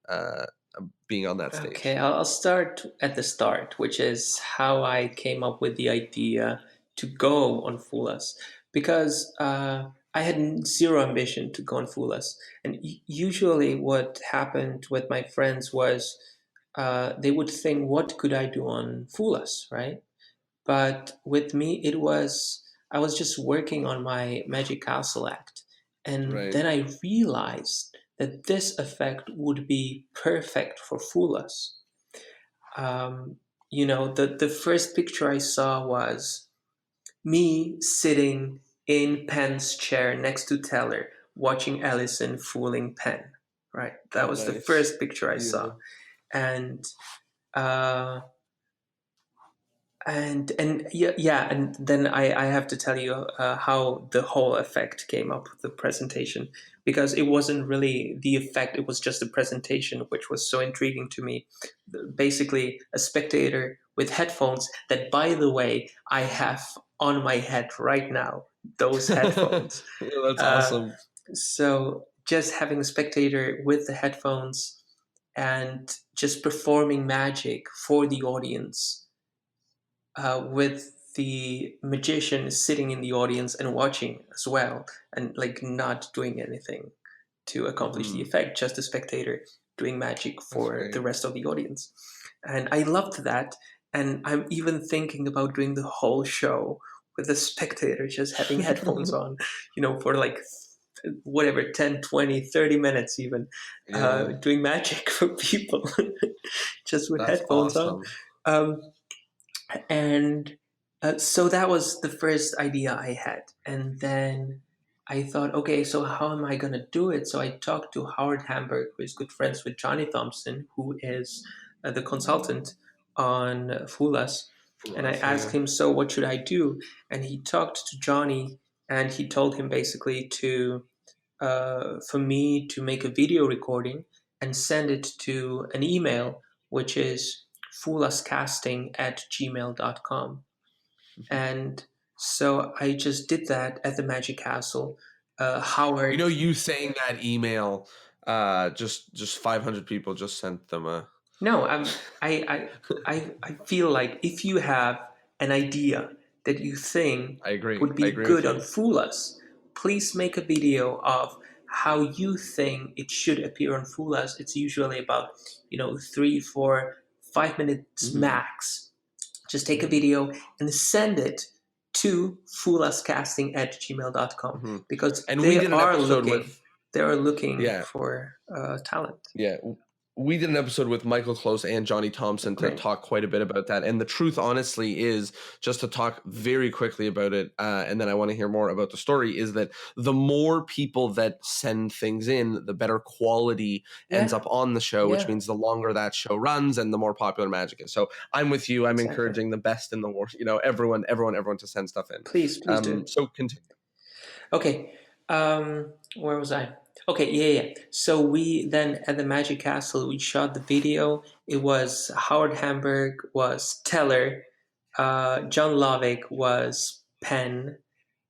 being on that stage. Okay, I'll start at the start, which is how I came up with the idea to go on Fool Us, because I had zero ambition to go and Fool Us. And usually what happened with my friends was they would think, what could I do on Fool Us, right? But with me, I was just working on my Magic Castle act. And then I realized that this effect would be perfect for Fool Us. The first picture I saw was me sitting in Penn's chair next to Teller, watching Allison fooling Penn. Right, that was the first picture I saw, and then I have to tell you how the whole effect came up with the presentation, because it wasn't really the effect; it was just the presentation, which was so intriguing to me. Basically, a spectator with headphones that, by the way, I have on my head right now. Those headphones. That's awesome. So just having a spectator with the headphones and just performing magic for the audience. With the magician sitting in the audience and watching as well, and not doing anything to accomplish the effect, just a spectator doing magic for the rest of the audience. And I loved that. And I'm even thinking about doing the whole show with the spectator just having headphones on, for whatever, 10, 20, 30 minutes even, doing magic for people just with headphones on. And so that was the first idea I had. And then I thought, okay, so how am I going to do it? So I talked to Howard Hamburg, who is good friends with Johnny Thompson, who is the consultant on Fool Us. And I asked him, so what should I do? And he talked to Johnny, and he told him basically for me to make a video recording and send it to an email, which is fooluscasting@gmail.com. And so I just did that at the Magic Castle. Howard, you saying that email, just 500 people just sent them a. No, I feel like if you have an idea that you think would be good on Fool Us, please make a video of how you think it should appear on Fool Us. It's usually about 3, 4, 5 minutes max. Just take a video and send it to fooluscasting@gmail.com, because they are looking for talent. Yeah. We did an episode with Michael Close and Johnny Thompson to talk quite a bit about that. And the truth, honestly, is, just to talk very quickly about it, and then I want to hear more about the story, is that the more people that send things in, the better quality ends up on the show, which means the longer that show runs and the more popular magic is. So I'm with you. I'm encouraging the best in the world, everyone to send stuff in. Please do. So continue. Okay. Where was I? Okay, yeah. So we then, at the Magic Castle, we shot the video. It was Howard Hamburg was Teller, John Lovick was Penn,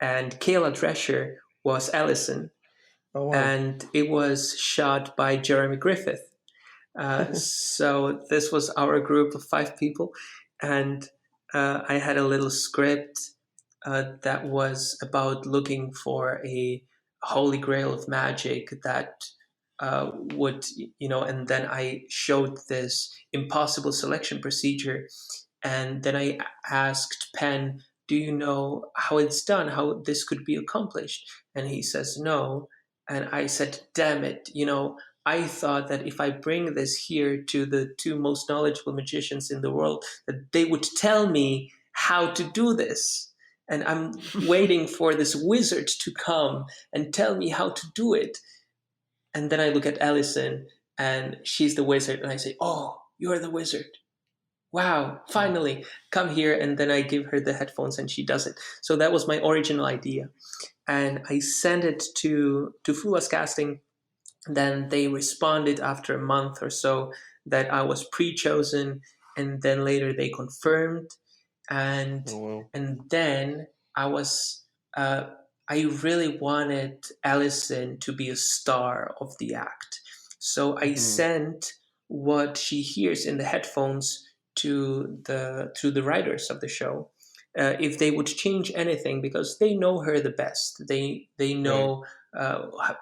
and Kayla Drescher was Allison. Oh, wow. And it was shot by Jeremy Griffith. So this was our group of 5 people, and I had a little script that was about looking for a holy grail of magic that would, and then I showed this impossible selection procedure. And then I asked Penn, do you know how it's done, how this could be accomplished? And he says, no. And I said, damn it, I thought that if I bring this here to the two most knowledgeable magicians in the world, that they would tell me how to do this. And I'm waiting for this wizard to come and tell me how to do it. And then I look at Allison, and she's the wizard. And I say, oh, you're the wizard. Wow, finally, come here. And then I give her the headphones and she does it. So that was my original idea. And I sent it to Fula's casting. Then they responded after a month or so that I was pre-chosen. And then later they confirmed. And and then I was I really wanted Allison to be a star of the act. So I sent what she hears in the headphones to the writers of the show, if they would change anything, because they know her the best. They know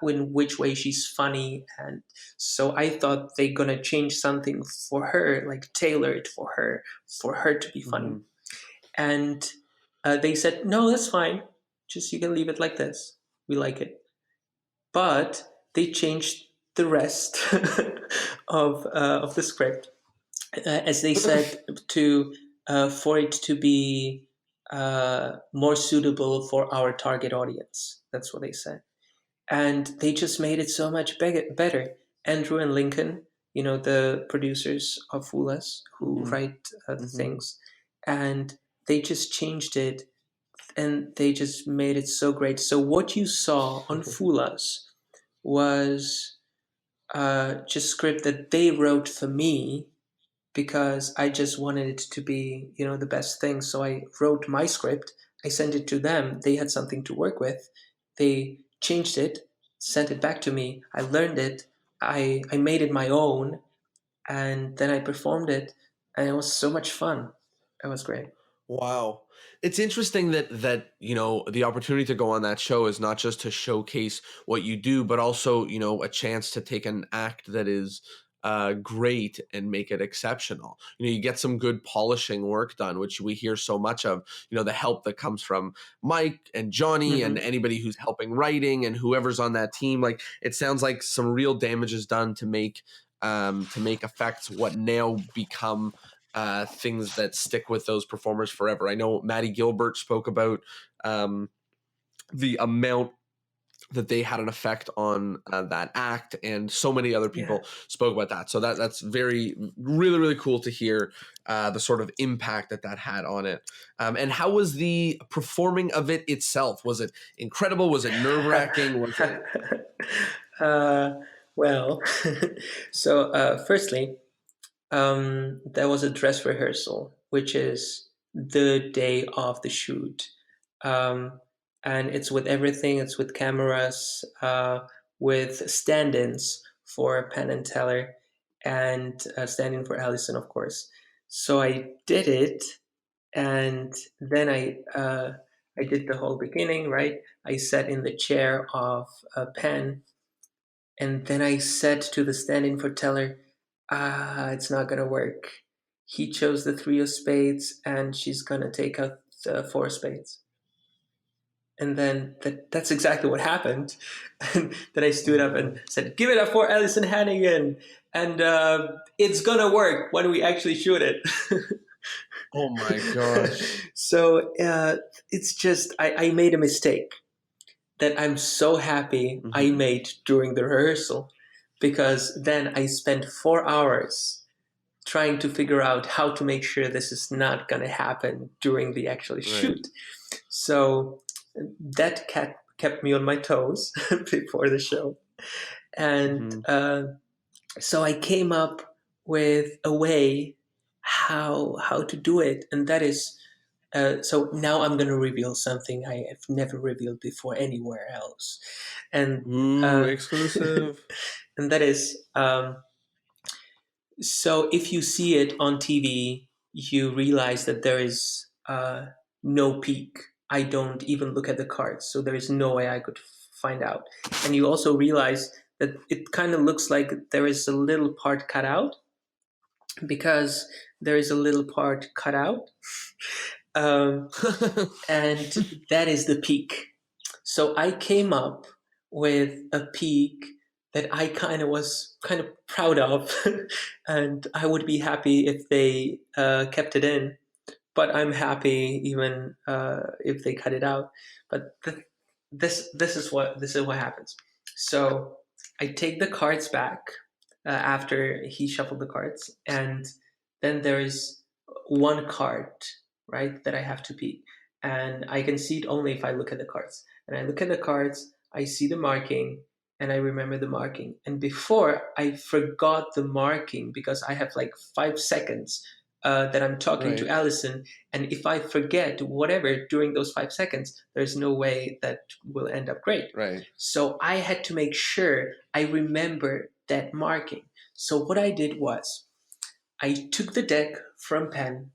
in which way she's funny, and so I thought they're gonna change something for her, like tailor it for her to be funny. And they said, no, that's fine. Just you can leave it like this. We like it. But they changed the rest of the script, as they said, to for it to be more suitable for our target audience. That's what they said. And they just made it so much better. Andrew and Lincoln, the producers of Fulas who write the things, and they just changed it, and they just made it so great. So what you saw on Fulas was just script that they wrote for me, because I just wanted it to be, the best thing. So I wrote my script, I sent it to them. They had something to work with. They changed it, sent it back to me. I learned it. I made it my own, and then I performed it, and it was so much fun. It was great. Wow. It's interesting that the opportunity to go on that show is not just to showcase what you do, but also, a chance to take an act that is great and make it exceptional. You get some good polishing work done, which we hear so much of, the help that comes from Mike and Johnny and anybody who's helping writing and whoever's on that team. Like, it sounds like some real damage is done to make effects what now become things that stick with those performers forever. I know Maddie Gilbert spoke about the amount that they had an effect on that act, and so many other people spoke about that. So that's really, really cool to hear the sort of impact that had on it. And how was the performing of it itself? Was it incredible? Was it nerve-wracking? Was it... well, so firstly, there was a dress rehearsal, which is the day of the shoot. And it's with everything. It's with cameras, with stand-ins for Penn and Teller, and stand-in for Allison, of course. So I did it, and then I did the whole beginning, right? I sat in the chair of Penn, and then I said to the stand-in for Teller, it's not going to work. He chose the 3 of spades, and she's going to take out the 4 of spades. And then that's exactly what happened. And then I stood up and said, give it up for Alison Hannigan. And it's going to work when we actually shoot it. Oh my gosh. So it's just, I made a mistake that I'm so happy I made during the rehearsal, because then I spent 4 hours trying to figure out how to make sure this is not going to happen during the actual shoot. So that kept me on my toes before the show. And so I came up with a way how to do it. And that is, so now I'm going to reveal something I have never revealed before anywhere else. And exclusive. And that is, so if you see it on TV, you realize that there is no peak. I don't even look at the cards, so there is no way I could find out. And you also realize that it kind of looks like there is a little part cut out, because there is a little part cut out, and that is the peak. So I came up with a peak that I was kind of proud of, and I would be happy if they kept it in. But I'm happy even if they cut it out. But this is what happens. So I take the cards back after he shuffled the cards, and then there is one card, right, that I have to peek, and I can see it only if I look at the cards. And I look at the cards, I see the marking, and I remember the marking. And before, I forgot the marking because I have like 5 seconds that I'm talking to Allison, and if I forget whatever during those 5 seconds, there's no way that will end up great. Right. So I had to make sure I remember that marking. So what I did was, I took the deck from Penn,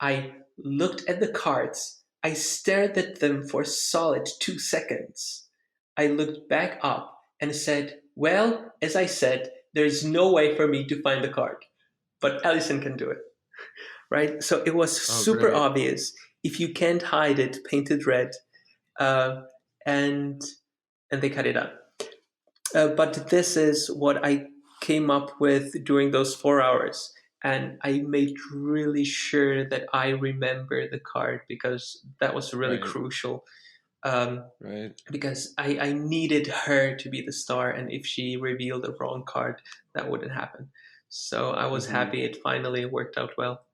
I looked at the cards, I stared at them for solid 2 seconds. I looked back up and said, well, as I said, there's no way for me to find the card, but Allison can do it. Right? So it was super obvious. If you can't hide it, painted red, and they cut it out. But this is what I came up with during those 4 hours. And I made really sure that I remember the card, because that was really crucial. Because I needed her to be the star, and if she revealed the wrong card, that wouldn't happen. So I was happy it finally worked out well.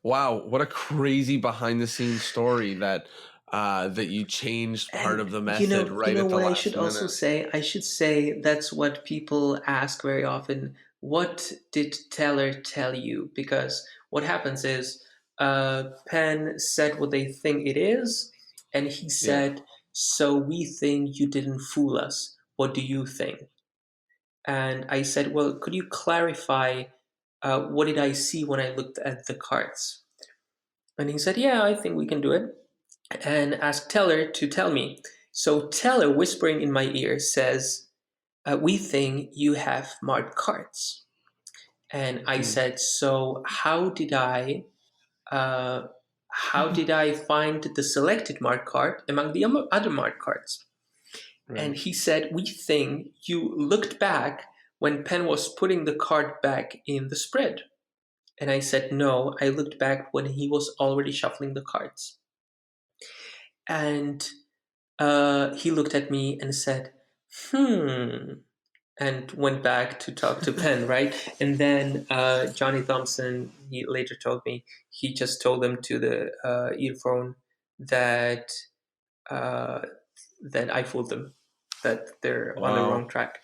Wow, what a crazy behind-the-scenes story that you changed part of the method at the last minute. I should also say? I should say that's what people ask very often. What did Teller tell you? Because what happens is Penn said what they think it is, and he said, so we think you didn't fool us. What do you think? And I said, well, could you clarify what did I see when I looked at the cards? And he said, yeah, I think we can do it. And asked Teller to tell me. So Teller, whispering in my ear, says, we think you have marked cards. And I said, so how did I find the selected marked card among the other marked cards? And he said, we think you looked back when Penn was putting the card back in the spread. And I said, no, I looked back when he was already shuffling the cards. And he looked at me and said, and went back to talk to Penn, right? And then Johnny Thompson, he later told me, he just told them to the earphone that I fooled them, that they're on the wrong track.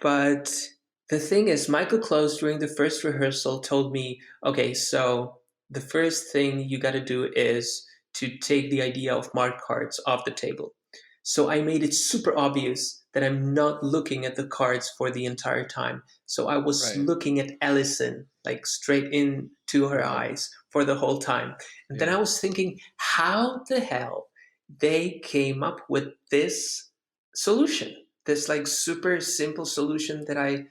But the thing is, Michael Close, during the first rehearsal, told me, okay, so the first thing you got to do is to take the idea of marked cards off the table. So I made it super obvious that I'm not looking at the cards for the entire time. So I was looking at Allison, like straight into her eyes for the whole time. And then I was thinking, how the hell they came up with this solution, this like super simple solution that I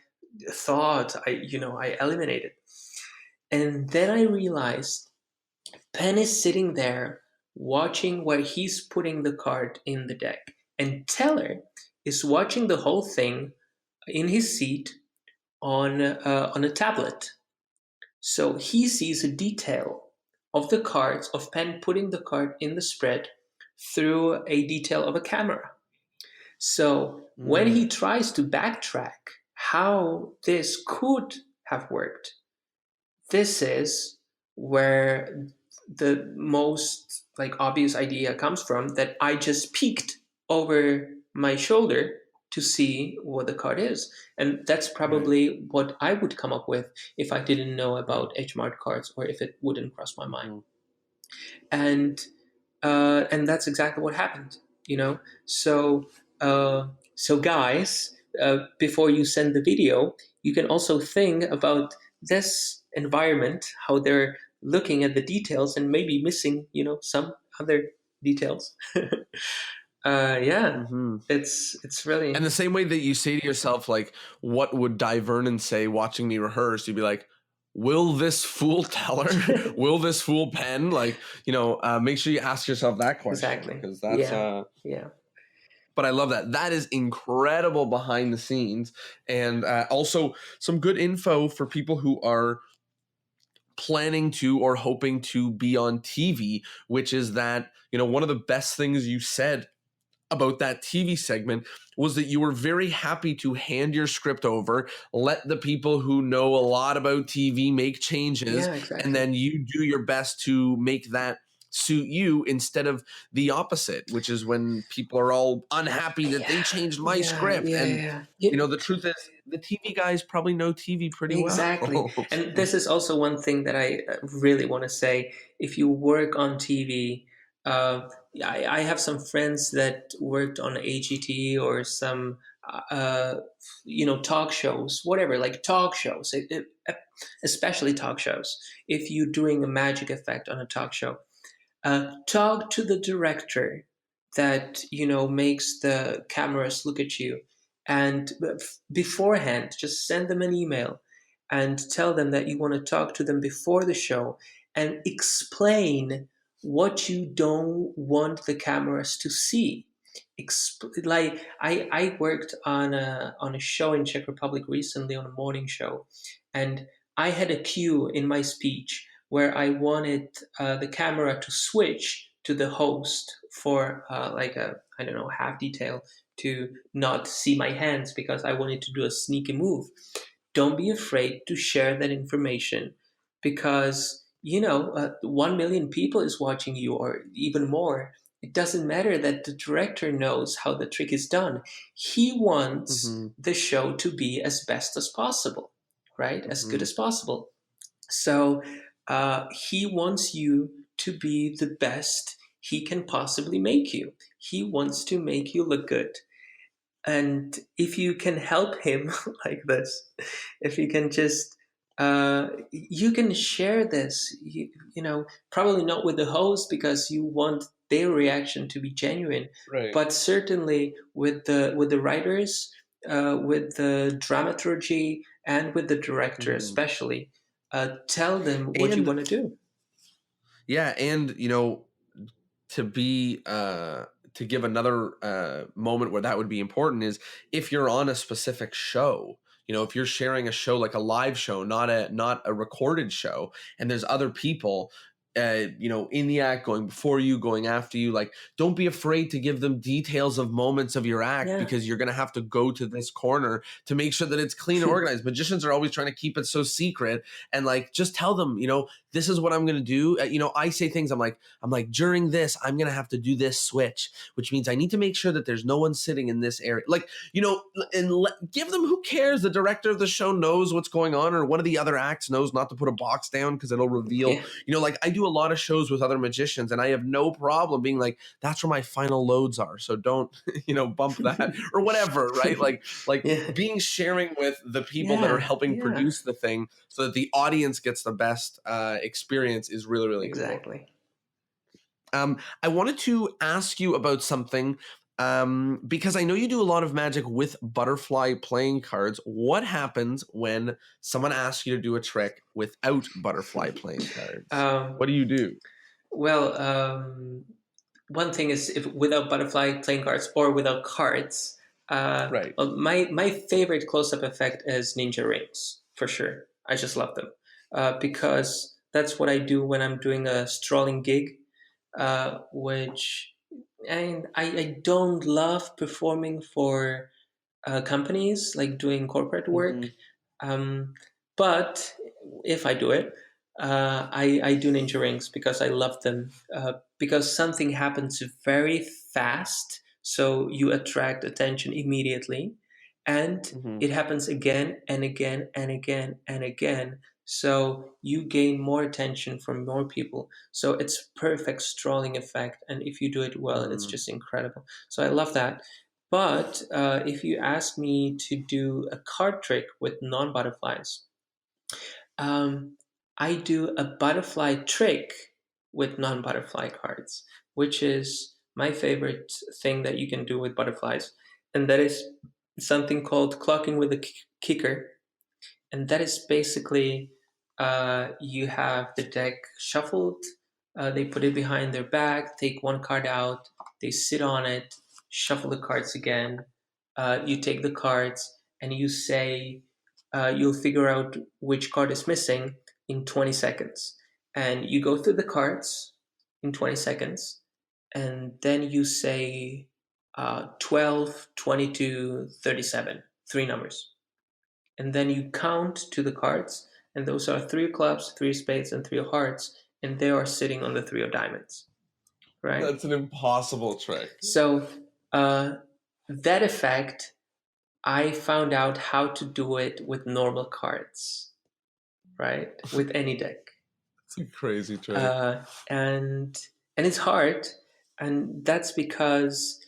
thought I eliminated. And then I realized Penn is sitting there watching where he's putting the card in the deck, and Teller is watching the whole thing in his seat on a tablet. So he sees a detail of the cards, of Penn putting the card in the spread through a detail of a camera. So when he tries to backtrack how this could have worked, this is where the most like obvious idea comes from, that I just peeked over my shoulder to see what the card is. And that's probably what I would come up with if I didn't know about H-marked cards, or if it wouldn't cross my mind. And that's exactly what happened, So guys, before you send the video, you can also think about this environment, how they're looking at the details and maybe missing, some other details. Yeah, Mm-hmm. it's really. And the same way that you say to yourself, like, what would Di Vernon say watching me rehearse? You'd be like, will this fool Teller? Will this fool Penn? Like, make sure you ask yourself that question, Exactly. because that's Yeah. but I love that. That is incredible behind the scenes, and also some good info for people who are planning to or hoping to be on TV, which is that, one of the best things you said about that TV segment was that you were very happy to hand your script over, let the people who know a lot about TV make changes, Yeah, exactly. and then you do your best to make that suit you instead of the opposite, which is when people are all unhappy that they changed my script. And the truth is, the TV guys probably know TV pretty Exactly. well. And this is also one thing that I really want to say. If you work on TV, I have some friends that worked on AGT or some, talk shows, whatever, like talk shows, especially talk shows. If you're doing a magic effect on a talk show, talk to the director that makes the cameras look at you, and beforehand just send them an email and tell them that you want to talk to them before the show and explain what you don't want the cameras to see. Like I worked on a show in Czech Republic recently, on a morning show, and I had a cue in my speech where I wanted the camera to switch to the host for like a, I don't know, half detail to not see my hands because I wanted to do a sneaky move. Don't be afraid to share that information, because 1 million people is watching you, or even more. It doesn't matter that the director knows how the trick is done. He wants Mm-hmm. the show to be as best as possible, right? As good Mm-hmm. as possible. So he wants you to be the best he can possibly make you. He wants to make you look good. And if you can help him like this, if you can just, you can share this, probably not with the host because you want their reaction to be genuine, Right. but certainly with the writers, with the dramaturgy, and with the director, Mm-hmm. especially. Tell them what you want to do. Yeah, and to be to give another moment where that would be important is if you're on a specific show. If you're sharing a show like a live show, not a recorded show, and there's other people in the act, going before you, going after you, like, don't be afraid to give them details of moments of your act, because you're going to have to go to this corner to make sure that it's clean and organized. Magicians are always trying to keep it so secret, and like, just tell them, this is what I'm going to do. I say things, I'm like, during this, I'm going to have to do this switch, which means I need to make sure that there's no one sitting in this area. Like, and give them, who cares? The director of the show knows what's going on, or one of the other acts knows not to put a box down because it'll reveal, like, I do a lot of shows with other magicians, and I have no problem being like, that's where my final loads are, so don't bump that or whatever, right? Like being sharing with the people that are helping produce the thing so that the audience gets the best experience is really, really exactly important. I wanted to ask you about something, because I know you do a lot of magic with butterfly playing cards. What happens when someone asks you to do a trick without butterfly playing cards? What do you do? Well, one thing is, if without butterfly playing cards or without cards, Right. well, my favorite close-up effect is ninja rings, for sure. I just love them because that's what I do when I'm doing a strolling gig, which, and I don't love performing for companies, like doing corporate work. Um, but if I do it, I do ninja rings because I love them. Because something happens very fast, so you attract attention immediately, and it happens again and again and again and again. So you gain more attention from more people. So it's perfect strolling effect, and if you do it well, it's just incredible. So I love that. But if you ask me to do a card trick with non-butterflies, um, I do a butterfly trick with non-butterfly cards, which is my favorite thing that you can do with butterflies. And that is something called clocking with a kicker. And that is basically you have the deck shuffled, they put it behind their back, take one card out, they sit on it, shuffle the cards again. You take the cards and you say, you'll figure out which card is missing in 20 seconds. And you go through the cards in 20 seconds, and then you say 12, 22, 37, three numbers. And then you count to the cards, and those are three of clubs, three of spades, and three of hearts, and they are sitting on the three of diamonds, right? That's an impossible trick. So that effect, I found out how to do it with normal cards, right? With any deck. It's a crazy trick. And it's hard, and that's because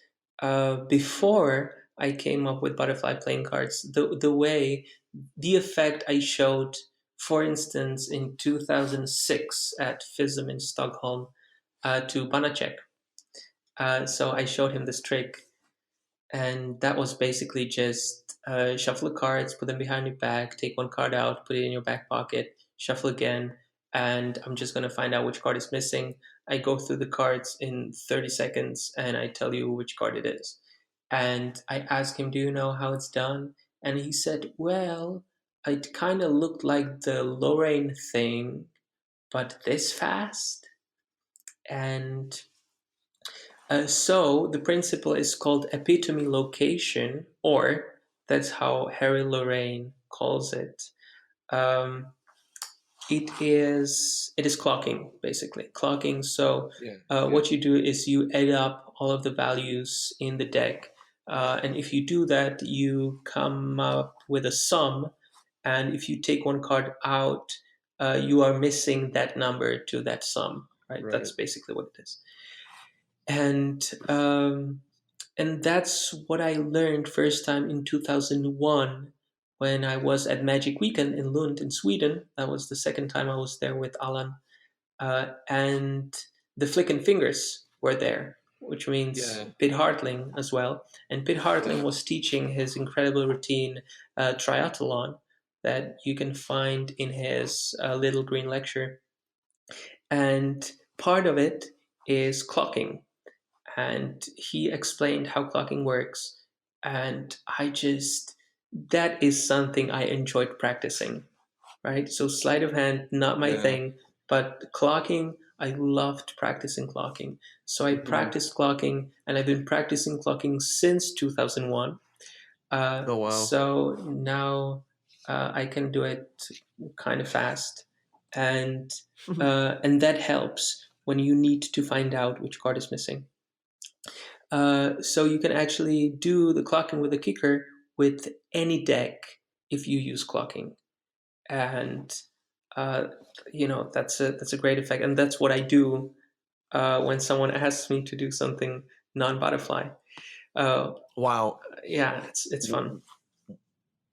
before I came up with butterfly playing cards, the effect I showed, for instance, in 2006 at FISM in Stockholm to Banacek. So I showed him this trick, and that was basically just shuffle the cards, put them behind your back, take one card out, put it in your back pocket, shuffle again, and I'm just going to find out which card is missing. I go through the cards in 30 seconds, and I tell you which card it is. And I asked him, do you know how it's done? And he said, well, it kind of looked like the Lorraine thing, but this fast. And so the principle is called epitome location, or that's how Harry Lorraine calls it. It is clocking, basically. Clocking. So what you do is you add up all of the values in the deck. And if you do that, you come up with a sum. And if you take one card out, you are missing that number to that sum, right? That's basically what it is. And that's what I learned first time in 2001 when I was at Magic Weekend in Lund in Sweden. That was the second time I was there with Alan. And the Flicken Fingers were there, which means Pitt Hartling as well. And Pitt Hartling was teaching his incredible routine triathlon that you can find in his little green lecture. And part of it is clocking. And he explained how clocking works. And that is something I enjoyed practicing, right? So sleight of hand, not my thing, but clocking, I loved practicing clocking. So I practiced clocking, and I've been practicing clocking since 2001. Oh, wow. So now I can do it kind of fast. And that helps when you need to find out which card is missing. So you can actually do the clocking with a kicker with any deck if you use clocking, and that's a great effect, and that's what I do when someone asks me to do something non-butterfly. Wow. Yeah, it's fun.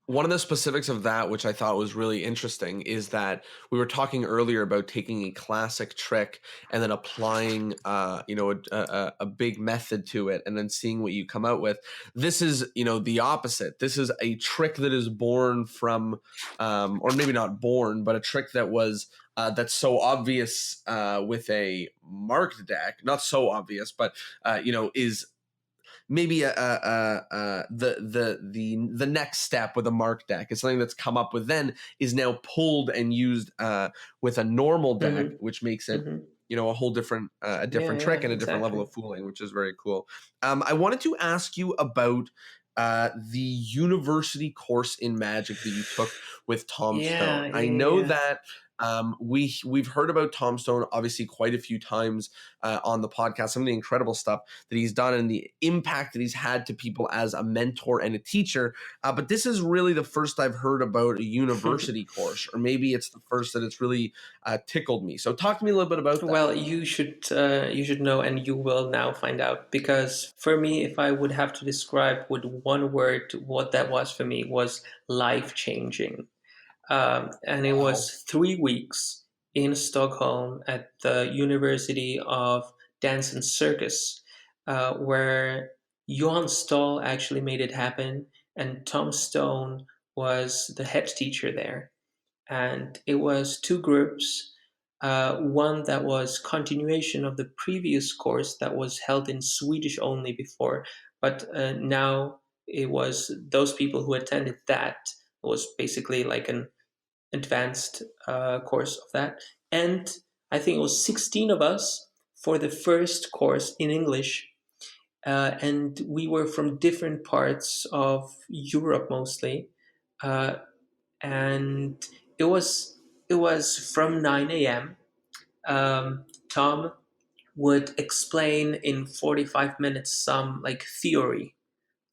One of the specifics of that, which I thought was really interesting, is that we were talking earlier about taking a classic trick and then applying, a big method to it, and then seeing what you come out with. This is, the opposite. This is a trick that is born from, or maybe not born, but a trick that was that's so obvious with a marked deck. Not so obvious, but is maybe the next step with a mark deck. It's something that's come up with then is now pulled and used with a normal deck, which makes it a whole different trick and a different level of fooling, which is very cool. I wanted to ask you about the university course in Magic that you took with Tom Stone. I know that we've heard about Tom Stone obviously quite a few times on the podcast, some of the incredible stuff that he's done and the impact that he's had to people as a mentor and a teacher. But this is really the first I've heard about a university course, or maybe it's the first that it's really tickled me. So talk to me a little bit about that. Well, you should know, and you will now find out, because for me, if I would have to describe with one word what that was for me, was life-changing. And it was 3 weeks in Stockholm at the University of Dance and Circus, where Johan Stahl actually made it happen, and Tom Stone was the head teacher there. And it was two groups. One that was continuation of the previous course that was held in Swedish only before, but now it was those people who attended that was basically like an advanced course of that. And I think it was 16 of us for the first course in English. And we were from different parts of Europe mostly. And it was from 9 a.m. Tom would explain in 45 minutes some like theory,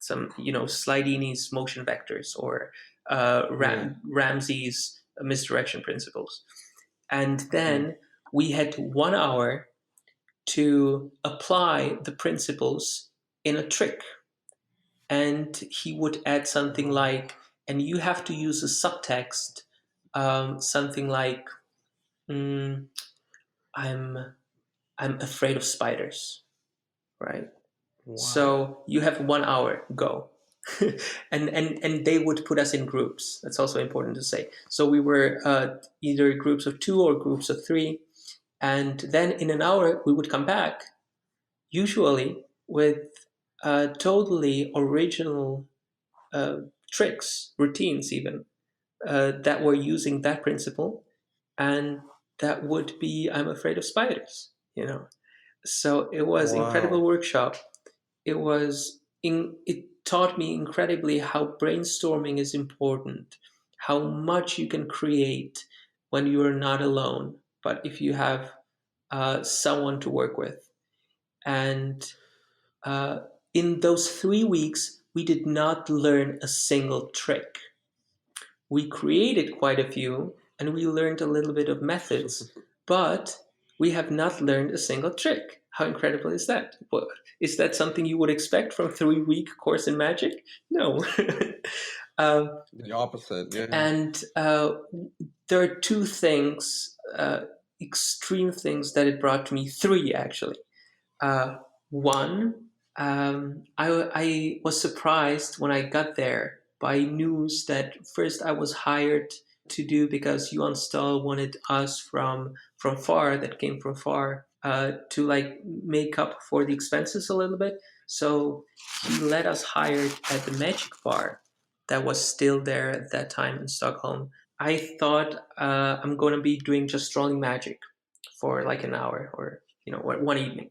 some Slidini's motion vectors or Ramsey's misdirection principles, and then we had 1 hour to apply the principles in a trick, and he would add something like, and you have to use a subtext, something like, I'm afraid of spiders, right? Wow. So you have 1 hour, go. and they would put us in groups. That's also important to say. So we were either groups of 2 or groups of 3, and then in an hour we would come back, usually with totally original tricks, routines even, that were using that principle, and that would be I'm afraid of spiders, So it was incredible workshop. It taught me incredibly how brainstorming is important, how much you can create when you are not alone, but if you have someone to work with. And in those 3 weeks, we did not learn a single trick. We created quite a few, and we learned a little bit of methods, but we have not learned a single trick. How incredible is that? Well, is that something you would expect from a 3-week course in magic? No. The opposite, yeah. And there are 2 things, extreme things that it brought to me. 3, actually. One, I was surprised when I got there by news that first I was hired to do because Johan Stahl wanted us from far, that came from far, to like make up for the expenses a little bit. So he let us hired at the Magic Bar that was still there at that time in Stockholm. I thought I'm going to be doing just strolling magic for like an hour or 1 evening.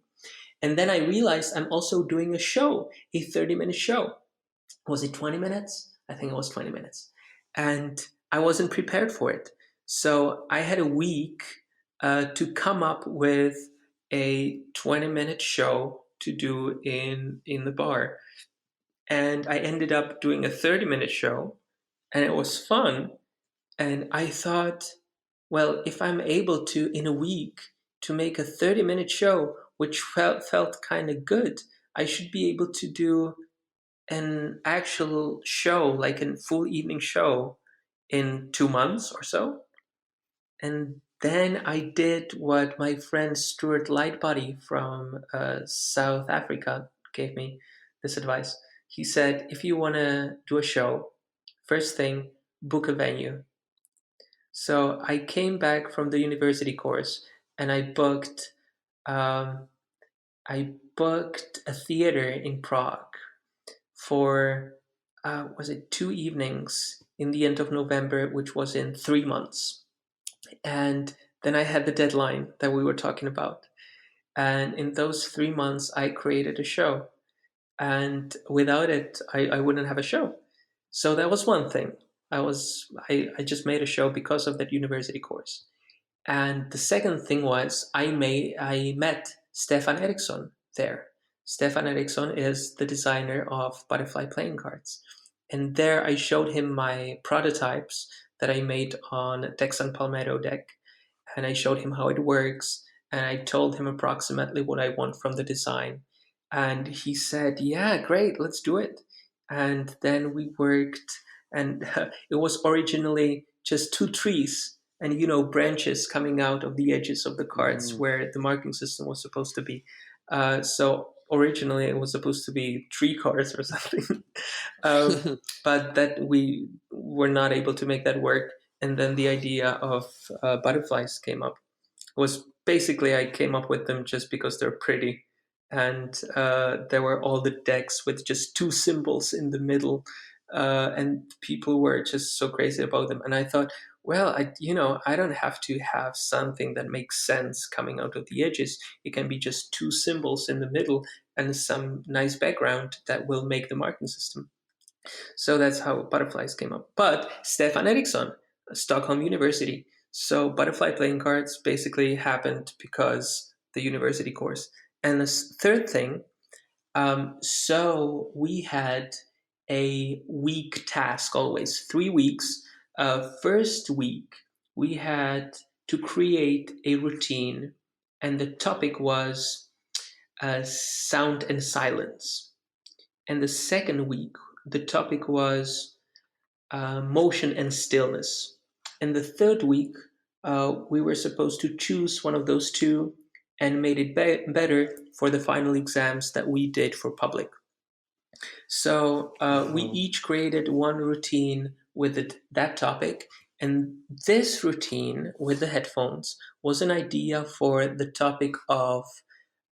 And then I realized I'm also doing a show, a 30-minute show. Was it 20 minutes? I think it was 20 minutes. And I wasn't prepared for it. So I had a week to come up with a 20-minute show to do in the bar. And I ended up doing a 30-minute show, and it was fun. And I thought, well, if I'm able to, in a week, to make a 30-minute show, which felt kind of good, I should be able to do an actual show, like a full evening show, in 2 months or so. And then I did what my friend Stuart Lightbody from South Africa gave me this advice. He said, if you want to do a show, first thing, book a venue. So I came back from the university course and I booked a theater in Prague for was it 2 evenings in the end of November, which was in 3 months. And then I had the deadline that we were talking about. And in those 3 months, I created a show. And without it, I wouldn't have a show. So that was one thing. I just made a show because of that university course. And the second thing was I met Stefan Eriksson there. Stefan Eriksson is the designer of butterfly playing cards. And there I showed him my prototypes that I made on Texan Palmetto deck. And I showed him how it works. And I told him approximately what I want from the design. And he said, yeah, great, let's do it. And then we worked, and it was originally just 2 trees and branches coming out of the edges of the cards where the marking system was supposed to be. So originally it was supposed to be 3 cards or something, but that we were not able to make that work. And then the idea of butterflies came up. Was basically, I came up with them just because they're pretty, and there were all the decks with just 2 symbols in the middle, and people were just so crazy about them. And I thought, well, I don't have to have something that makes sense coming out of the edges. It can be just 2 symbols in the middle and some nice background that will make the marking system. So that's how butterflies came up. But Stefan Eriksson, Stockholm University. So butterfly playing cards basically happened because the university course. And the third thing, so we had a week task always, 3 weeks. First week, we had to create a routine, and the topic was sound and silence. And the second week, the topic was motion and stillness. And the third week, we were supposed to choose one of those 2 and made it better for the final exams that we did for public. So we each created one routine with that topic. And this routine with the headphones was an idea for the topic of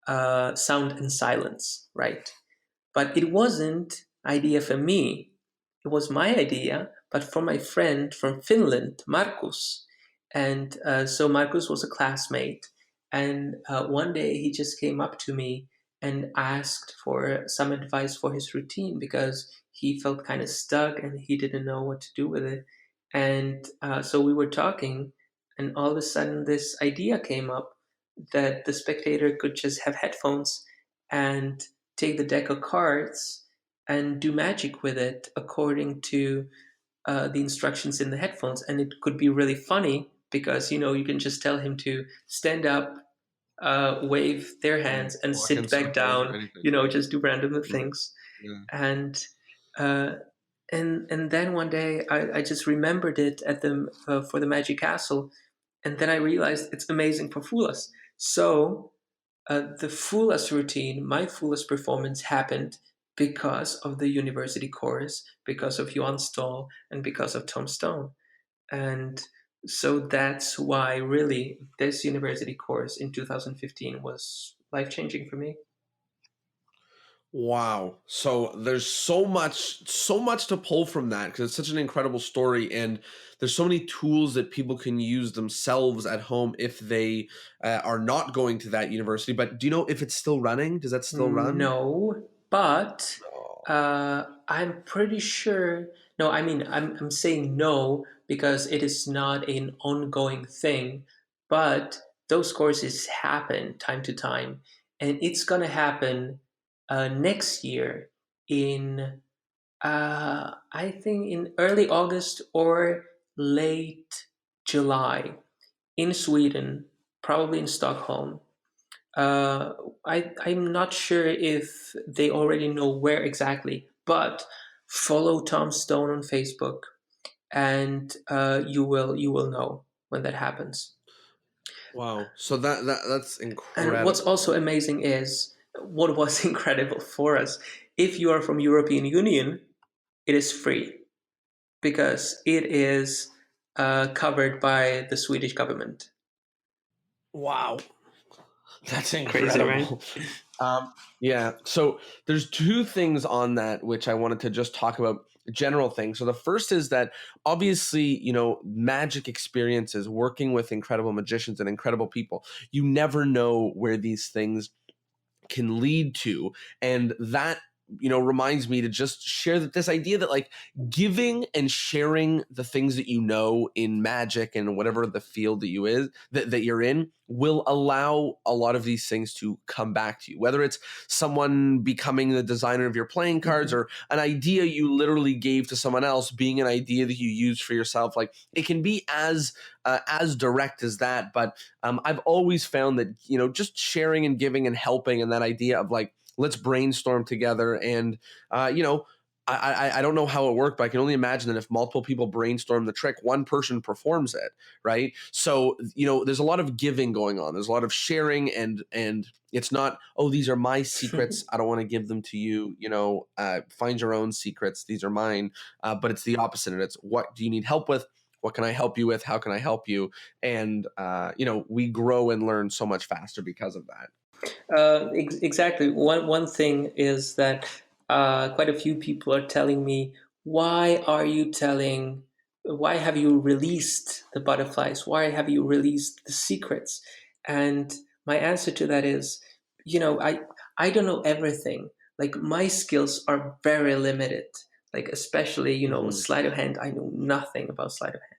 sound and silence, right? But it wasn't idea for me. It was my idea, but for my friend from Finland, Markus. And so Markus was a classmate. And one day he just came up to me and asked for some advice for his routine because he felt kind of stuck and he didn't know what to do with it. And so we were talking, and all of a sudden this idea came up that the spectator could just have headphones and take the deck of cards and do magic with it according to the instructions in the headphones. And it could be really funny because, you can just tell him to stand up, wave their hands, and sit back down, just do random things. Yeah. And then one day I just remembered it at for the Magic Castle. And then I realized it's amazing for Fulas. So the Fulas routine, my Fulas performance happened because of the university chorus, because of Johan Stahl, and because of Tom Stone. And so that's why really this university course in 2015 was life-changing for me. Wow. So there's so much to pull from that because it's such an incredible story, and there's so many tools that people can use themselves at home if they are not going to that university. But do you know if it's still running? Does that still run? No, but I'm pretty sure. No, I mean I'm saying no because it is not an ongoing thing, but those courses happen time to time, and it's gonna happen next year in I think in early August or late July in Sweden, probably in Stockholm. I'm not sure if they already know where exactly, but follow Tom Stone on Facebook, and you will know when that happens. Wow! So that's incredible. And what's also amazing is what was incredible for us. If you are from European Union, it is free because it is covered by the Swedish government. Wow. That's incredible. Crazy, right? Yeah. So there's 2 things on that which I wanted to just talk about, general things. So the first is that obviously, magic experiences, working with incredible magicians and incredible people, you never know where these things can lead to. And that reminds me to just share that this idea that like giving and sharing the things that in magic and whatever the field that you're in will allow a lot of these things to come back to you, whether it's someone becoming the designer of your playing cards or an idea you literally gave to someone else being an idea that you use for yourself. Like it can be as direct as that. But I've always found that, just sharing and giving and helping, and that idea of like, let's brainstorm together. And, I don't know how it worked, but I can only imagine that if multiple people brainstorm the trick, one person performs it, right? So, there's a lot of giving going on. There's a lot of sharing, and it's not, oh, these are my secrets, I don't want to give them to you, find your own secrets, these are mine. But it's the opposite. And it's, what do you need help with? What can I help you with? How can I help you? And, we grow and learn so much faster because of that. Exactly. One thing is that quite a few people are telling me, why have you released the butterflies? Why have you released the secrets? And my answer to that is, I don't know everything. Like, my skills are very limited. Like, especially, sleight of hand. I know nothing about sleight of hand.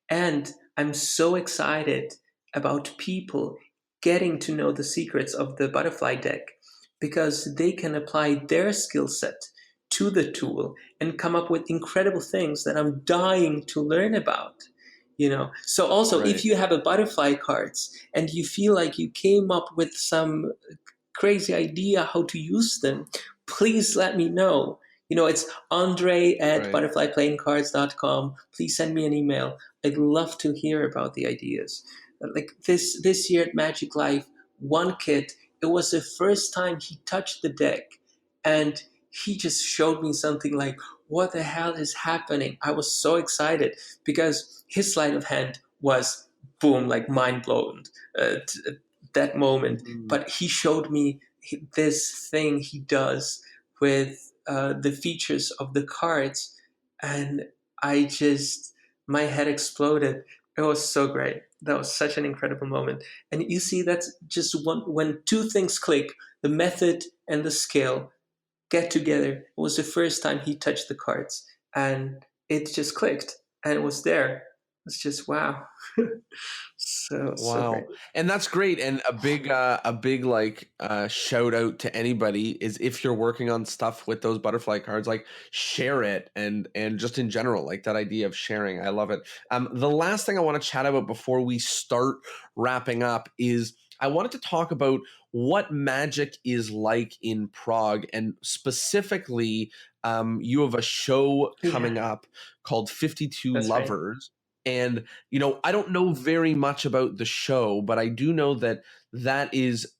And I'm so excited about people getting to know the secrets of the butterfly deck, because they can apply their skill set to the tool and come up with incredible things that I'm dying to learn about. So also, Right. If you have a butterfly cards and you feel like you came up with some crazy idea how to use them, please let me know. It's Ondřej at Right. butterflyplayingcards.com. Please send me an email. I'd love to hear about the ideas. Like this year at Magic Life, one kid, it was the first time he touched the deck, and he just showed me something like, what the hell is happening? I was so excited because his sleight of hand was boom, like mind blown that moment. But he showed me this thing he does with the features of the cards, and my head exploded. It was so great. That was such an incredible moment. And you see, that's just when two things click, the method and the skill get together. It was the first time he touched the cards, and it just clicked, and it was there. It's just wow. So Wow. great. And that's great. And a big like shout out to anybody is, if you're working on stuff with those butterfly cards, like, share it, and just in general, like, that idea of sharing. I love it. The last thing I want to chat about before we start wrapping up is, I wanted to talk about what Magic is like in Prague, and specifically, you have a show coming up called 52 That's Lovers. Right. And, I don't know very much about the show, but I do know that is,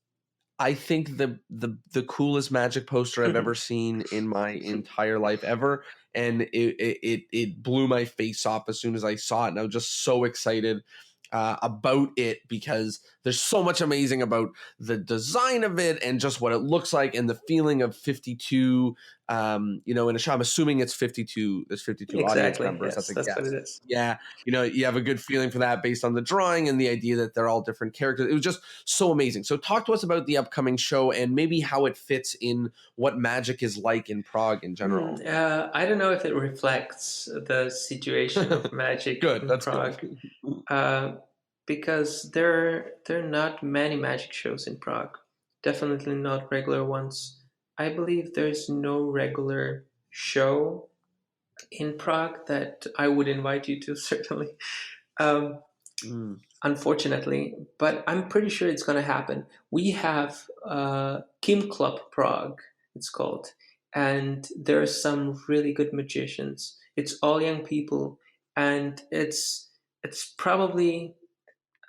I think, the coolest Magic poster I've ever seen in my entire life ever. And it blew my face off as soon as I saw it. And I was just so excited about it, because there's so much amazing about the design of it and just what it looks like, and the feeling of 52, in a show. I'm assuming it's 52. There's 52 audience members. Yes, that's what it is. Yeah. You have a good feeling for that based on the drawing and the idea that they're all different characters. It was just so amazing. So talk to us about the upcoming show and maybe how it fits in what Magic is like in Prague in general. I don't know if it reflects the situation of Magic Good. in That's Prague. Good. Because there are not many Magic shows in Prague. Definitely not regular ones. I believe there's no regular show in Prague that I would invite you to, certainly. Unfortunately, but I'm pretty sure it's going to happen. We have Kim Club Prague, it's called, and there are some really good magicians. It's all young people, and it's probably,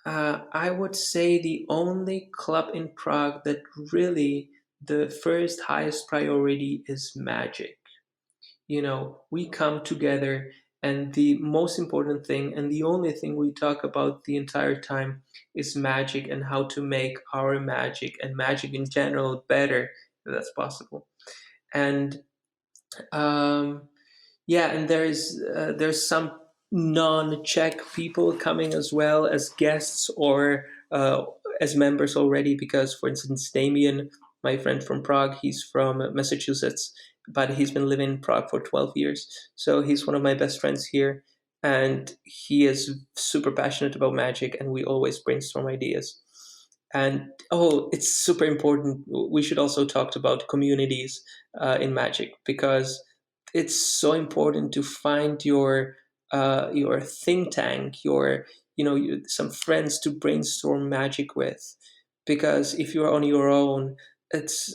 I would say, the only club in Prague that really the first highest priority is magic. We come together, and the most important thing and the only thing we talk about the entire time is magic, and how to make our magic and magic in general better, if that's possible. And and there's some non-Czech people coming as well as guests, or as members already, because, for instance, Damien, my friend from Prague, he's from Massachusetts, but he's been living in Prague for 12 years. So he's one of my best friends here, and he is super passionate about magic, and we always brainstorm ideas. And it's super important. We should also talk about communities in magic, because it's so important to find your think tank, some friends to brainstorm magic with. Because if you're on your own, it's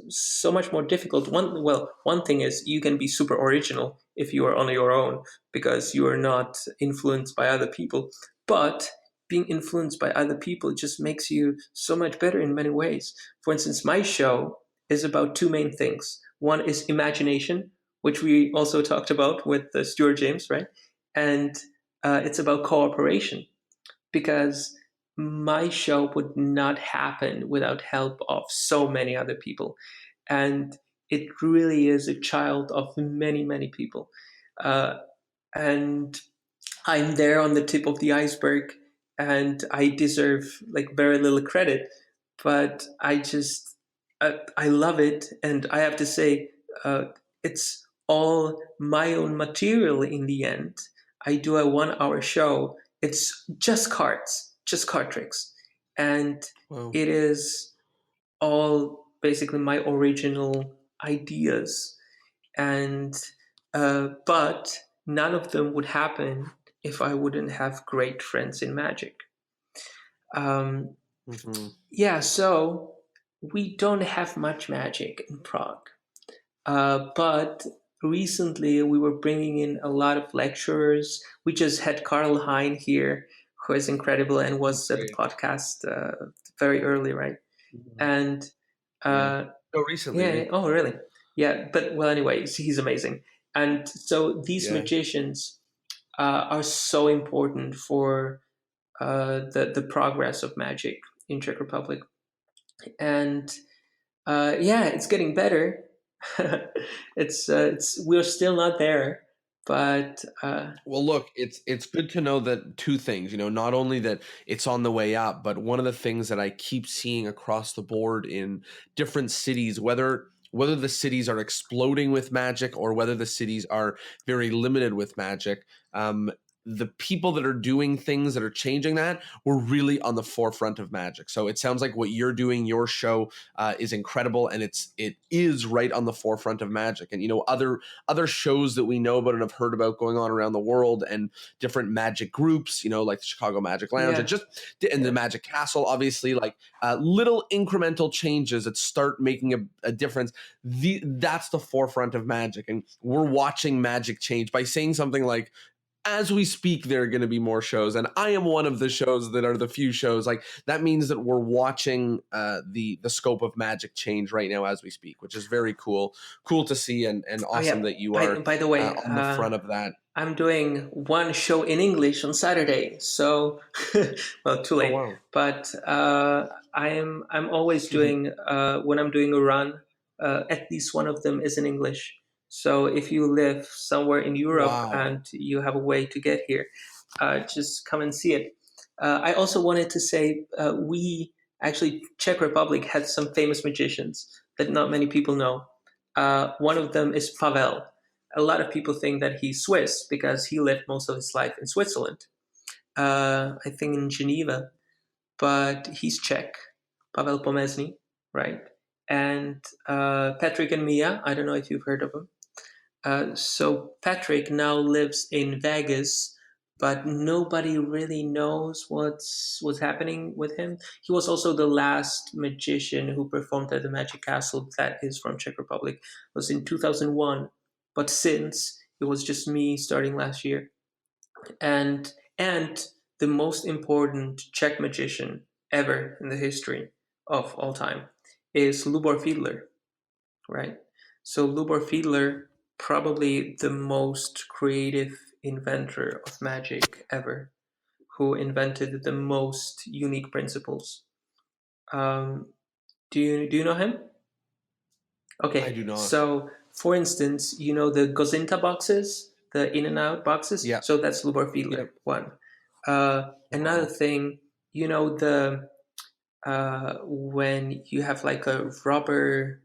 so much more difficult. One thing is you can be super original if you are on your own because you are not influenced by other people. But being influenced by other people just makes you so much better in many ways. For instance, my show is about two main things. One is imagination, which we also talked about with Stuart James, right? And it's about cooperation because my show would not happen without help of so many other people. And it really is a child of many, many people. And I'm there on the tip of the iceberg and I deserve like very little credit, but I love it. And I have to say, it's all my own material in the end. I do a 1 hour show. It's just cards, just card tricks. And Wow. it is all basically my original ideas. And, but none of them would happen if I wouldn't have great friends in magic. Yeah, so we don't have much magic in Prague. But recently we were bringing in a lot of lecturers. We just had Karl Hein here, who is incredible and was at the podcast very early, right? And recently. yeah. Oh, really? Yeah. But well, anyway, he's amazing. And so these magicians are so important for the progress of magic in Czech Republic. And it's getting better. It's we're still not there, but well, look, it's good to know that two things, not only that it's on the way up, but one of the things that I keep seeing across the board in different cities, whether the cities are exploding with magic or whether the cities are very limited with magic, the people that are doing things that are changing that were really on the forefront of magic. So it sounds like what you're doing, your show is incredible, and it is right on the forefront of magic. And other shows that we know about and have heard about going on around the world, and different magic groups, like the Chicago Magic Lounge, and the Magic Castle, obviously, like little incremental changes that start making a difference. That's the forefront of magic, and we're watching magic change by saying something like, as we speak, there are going to be more shows, and I am one of the shows that are the few shows. Like, that means that we're watching the scope of magic change right now as we speak, which is very cool to see, and awesome that you are. By the way, on the front of that. I'm doing one show in English on Saturday, so well, too late. Oh, wow. But I'm always doing when I'm doing a run, at least one of them is in English. So if you live somewhere in Europe and you have a way to get here, just come and see it. I also wanted to say we actually, Czech Republic had some famous magicians that not many people know. One of them is Pavel. A lot of people think that he's Swiss because he lived most of his life in Switzerland. I think in Geneva, but he's Czech. Pavel Pomezny, right? And Patrick and Mia, I don't know if you've heard of him. So Patrick now lives in Vegas, but nobody really knows what's happening with him. He was also the last magician who performed at the Magic Castle that is from Czech Republic. It was in 2001, but since it was just me starting last year. And the most important Czech magician ever in the history of all time is Lubor Fiedler, right? So Lubor Fiedler, probably the most creative inventor of magic ever, who invented the most unique principles. Do you know him? Okay, I do not. So, for instance, the Gozinta boxes, the in and out boxes. Yeah. So that's Lubor Fiedler, one. Another thing, the when you have like a rubber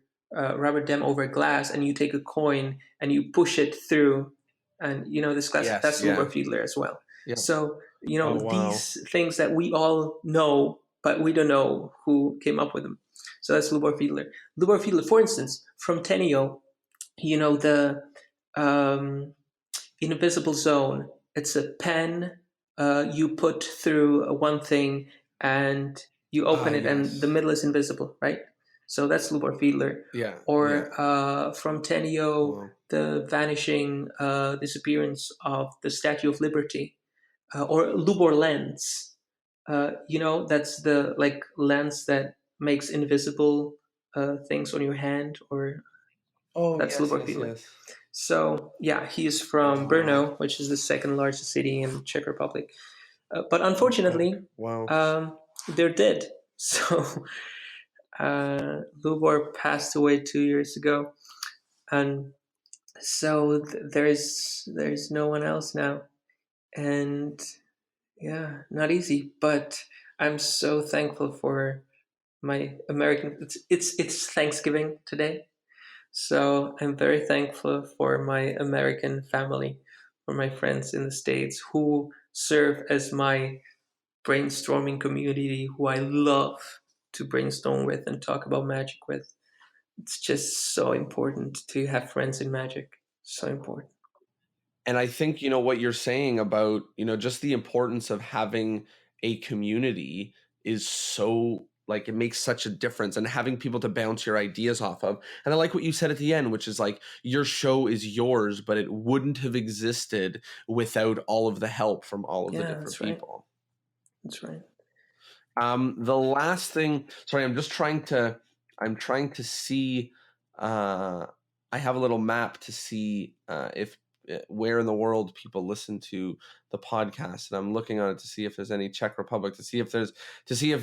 dam over glass, and you take a coin and you push it through, and this glass, that's Lubor Fiedler as well. Yeah. So these things that we all know, but we don't know who came up with them. So that's Lubor Fiedler. Lubor Fiedler, for instance, from Tenio, the invisible zone. It's a pen you put through one thing, and you open it, and the middle is invisible, right? So that's Lubor Fiedler. Yeah. Or from Tenio, Wow. the vanishing, disappearance of the Statue of Liberty. Or Lubor lens. That's the lens that makes invisible things on your hand, or that's Lubor Fiedler. Yes. So yeah, he is from Brno, which is the second largest city in Czech Republic. But unfortunately, they're dead. So Lubor passed away 2 years ago, and so there's no one else now, and yeah, not easy. But I'm so thankful for my American. It's Thanksgiving today, so I'm very thankful for my American family, for my friends in the States who serve as my brainstorming community, who I love to brainstorm with and talk about magic with. It's just so important to have friends in magic. So important. And I think, what you're saying about, just the importance of having a community is so, it makes such a difference, and having people to bounce your ideas off of. And I like what you said at the end, which is your show is yours, but it wouldn't have existed without all of the help from all of the different people. That's right. The last thing, sorry, I'm trying to see, I have a little map to see if where in the world people listen to the podcast, and I'm looking on it to see if there's any Czech Republic, to see if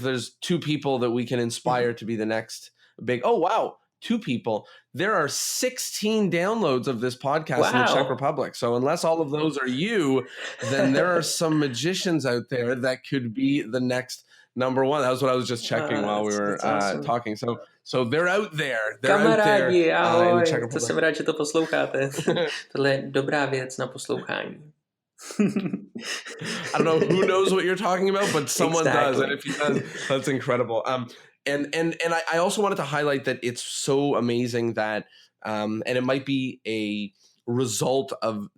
there's 2 people that we can inspire to be the next big. Oh wow, 2 people. There are 16 downloads of this podcast in the Czech Republic. So unless all of those are you, then there are some magicians out there that could be the next number 1. That was what I was just checking while we were talking. So they're out there. They're Kamarádi, out there ahoj, in the Czech Republic. To jsem rád, že to posloucháte. Tohle je dobrá věc na poslouchání. I don't know who knows what you're talking about, but someone does, and if he does, that's incredible. And I also wanted to highlight that it's so amazing that, and it might be a result of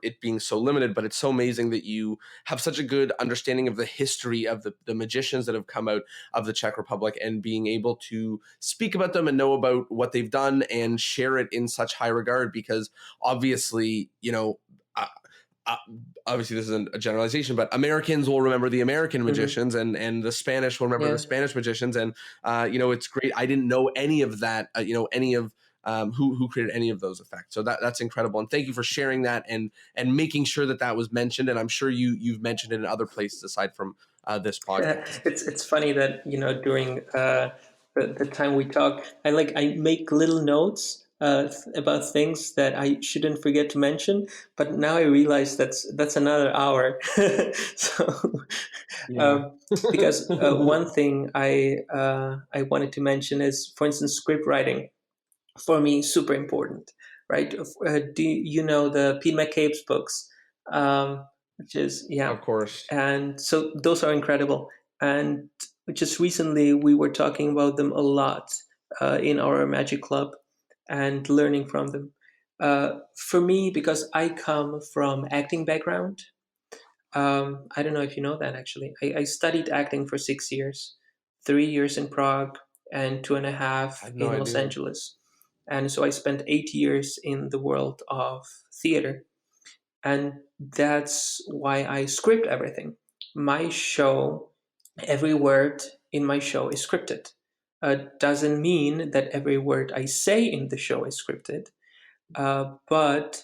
it being so limited, but it's so amazing that you have such a good understanding of the history of the magicians that have come out of the Czech Republic, and being able to speak about them and know about what they've done and share it in such high regard, because obviously, obviously this isn't a generalization, but Americans will remember the American magicians, and the Spanish will remember the Spanish magicians. And, it's great. I didn't know any of that, any of who created any of those effects. So that's incredible. And thank you for sharing that and making sure that was mentioned. And I'm sure you've mentioned it in other places aside from this podcast. It's funny that, during the time we talk, I make little notes about things that I shouldn't forget to mention, but now I realize that's another hour. Because one thing I wanted to mention is, for instance, script writing. For me, super important, right? Do you know the Pete McCabe's books? Which is, of course. And so those are incredible. And just recently we were talking about them a lot in our Magic Club and learning from them. For me, because I come from acting background, I don't know if you know that actually. I studied acting for 6 years, 3 years in Prague and 2.5 in Los Angeles. And so I spent 8 years in the world of theater. And that's why I script everything. My show, every word in my show is scripted. Doesn't mean that every word I say in the show is scripted. But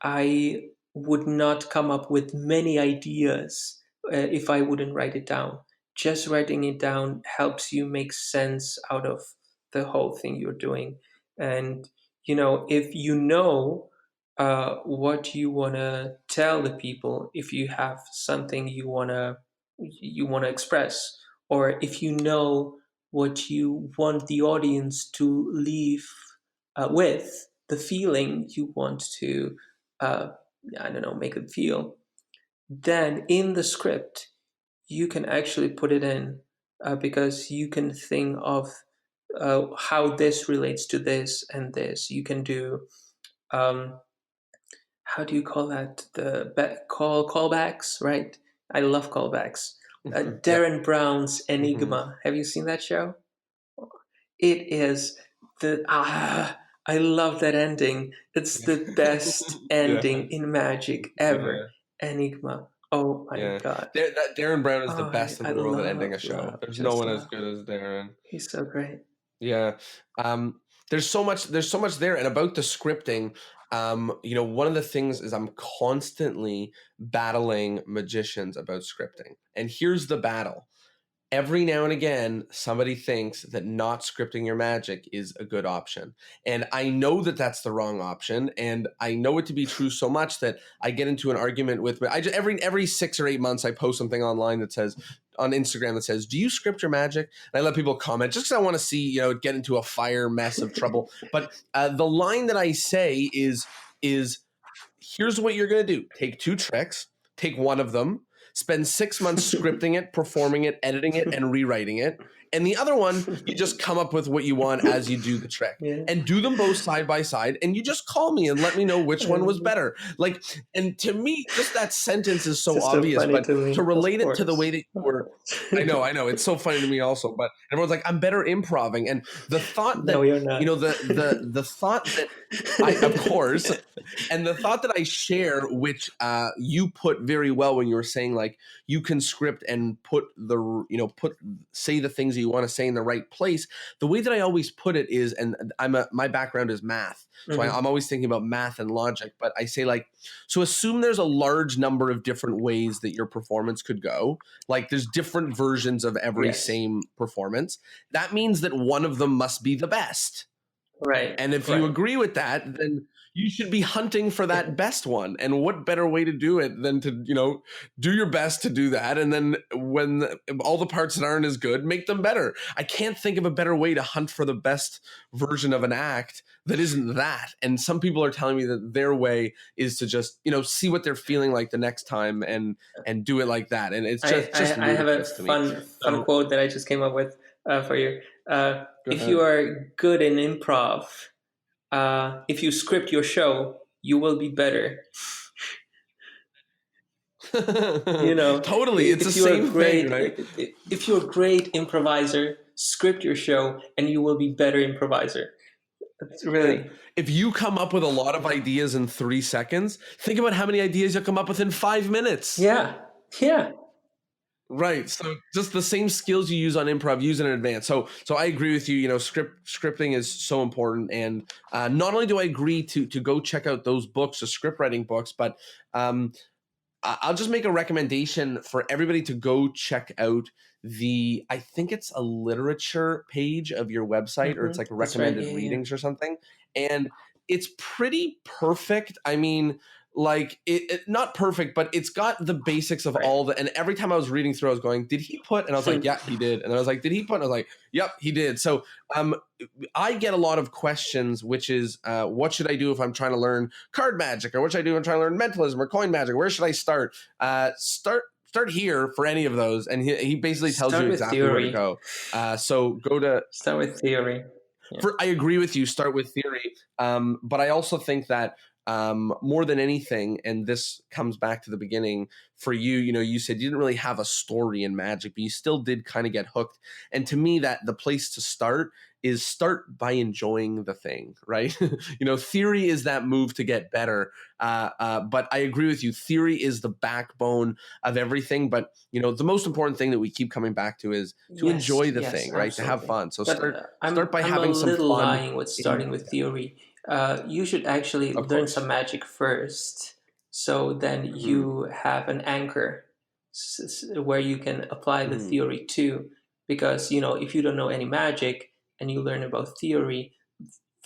I would not come up with many ideas if I wouldn't write it down. Just writing it down helps you make sense out of the whole thing you're doing. And, if you know what you want to tell the people, if you have something you want to express, or if you know what you want the audience to leave with, the feeling you want to, make them feel, then in the script, you can actually put it in because you can think of how this relates to this and this. You can do, how do you call that? Callbacks, right? I love callbacks. Darren Brown's Enigma. Have you seen that show? It is I love that ending. It's the best ending in Magic ever. Enigma. Oh my god. Darren Brown is the best in the world at ending a show. There's no one as good as Darren. He's so great. Yeah. There's so much there. And about the scripting, one of the things is I'm constantly battling magicians about scripting. And here's the battle. Every now and again, somebody thinks that not scripting your magic is a good option. And I know that that's the wrong option. And I know it to be true so much that I get into an argument with, every 6 or 8 months, I post something online that says, on Instagram that says, do you script your magic? And I let people comment just because I want to see, get into a fire mess of trouble. But the line that I say is here's what you're going to do. Take 2 tricks, take one of them, spend 6 months scripting it, performing it, editing it, and rewriting it. And the other one, you just come up with what you want as you do the trick. Yeah. And do them both side by side. And you just call me and let me know which one was better. And to me, just that sentence is so obvious. But to relate it to the way that you were, I know. It's so funny to me also. But everyone's like, I'm better improving. And the thought that, no, you're not. The thought that I, of course, and the thought that I share, which you put very well when you were saying, like, you can script and say the things you want to say in the right place. The way that I always put it is, and my background is math, so I'm always thinking about math and logic. But I say, like, so assume there's a large number of different ways that your performance could go. Like, there's different versions of every same performance. That means that one of them must be the best. Right. And if you agree with that, then you should be hunting for that best one. And what better way to do it than to, do your best to do that. And then when all the parts that aren't as good, make them better. I can't think of a better way to hunt for the best version of an act that isn't that. And some people are telling me that their way is to just, see what they're feeling like the next time and do it like that. And it's just I have a fun quote that I just came up with for you. If you are good in improv, if you script your show, you will be better. Totally. It's the same thing, right? If you're a great improviser, script your show and you will be better improviser. That's really. If you come up with a lot of ideas in 3 seconds, think about how many ideas you'll come up with in 5 minutes. Yeah. Right. So just the same skills you use on improv, use in advance. So I agree with you. Scripting is so important. And not only do I agree to go check out those books, the script writing books, but I'll just make a recommendation for everybody to go check out I think it's a literature page of your website, or it's like recommended readings or something. And it's pretty perfect. I mean, like it not perfect, but it's got the basics of all the, and every time I was reading through, I was going, did he put? And I was like, yeah, he did. And then I was like, did he put? And I was like, yep, he did. So I get a lot of questions, which is, what should I do if I'm trying to learn card magic, or what should I do if I'm trying to learn mentalism or coin magic? Where should I start? Start here for any of those. And he basically tells you exactly where to go. So go to start with theory. Yeah. I agree with you. Start with theory. But I also think that more than anything, and this comes back to the beginning for you, you said you didn't really have a story in magic, but you still did kind of get hooked. And to me, that the place to start is start by enjoying the thing, right? Theory is that move to get better. But I agree with you. Theory is the backbone of everything. But, the most important thing that we keep coming back to is to enjoy the thing, right? To have fun. So start by having some fun. I'm a little lying with starting with theory. You should actually learn some magic first. So then you have an anchor where you can apply the theory to. Because, if you don't know any magic, and you learn about theory,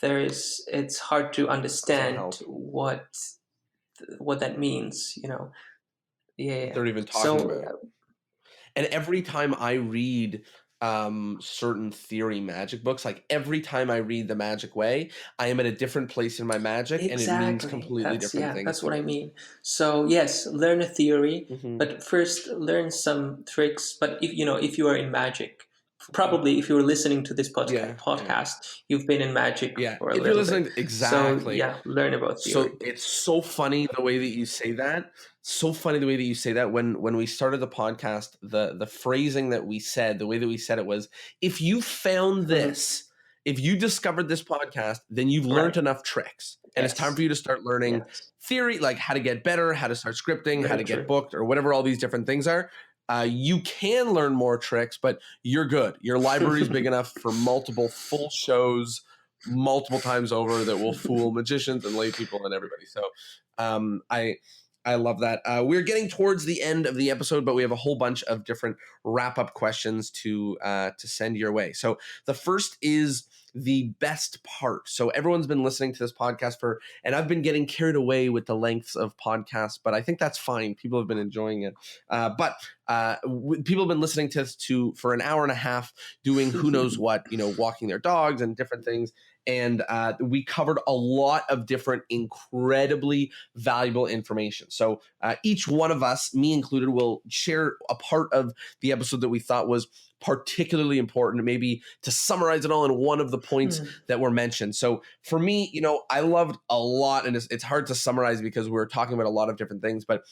it's hard to understand what that means, Yeah. They're even talking about. And every time I read certain theory magic books, like every time I read The Magic Way, I am at a different place in my magic, and it means completely different things. That's what I mean. So yes, learn a theory, but first learn some tricks. But if you are in magic, probably if you were listening to this podcast, you've been in magic for a little bit. Exactly. So learn about theory. So it's so funny the way that you say that. When we started the podcast, the phrasing that we said, the way that we said it was, if you found this, if you discovered this podcast, then you've learned enough tricks. And it's time for you to start learning theory, like how to get better, how to start scripting, how to get booked, or whatever all these different things are. You can learn more tricks, but you're good. Your library is big enough for multiple full shows multiple times over that will fool magicians and lay people and everybody. So I love that. We're getting towards the end of the episode, but we have a whole bunch of different wrap-up questions to send your way. So the first is the best part. So everyone's been listening to this podcast and I've been getting carried away with the lengths of podcasts, but I think that's fine. People have been enjoying it. But people have been listening to this for an hour and a half doing who knows what, walking their dogs and different things. And we covered a lot of different incredibly valuable information. So each one of us, me included, will share a part of the episode that we thought was particularly important, maybe to summarize it all in one of the points that were mentioned. So for me, I loved a lot, and it's hard to summarize because we're talking about a lot of different things, but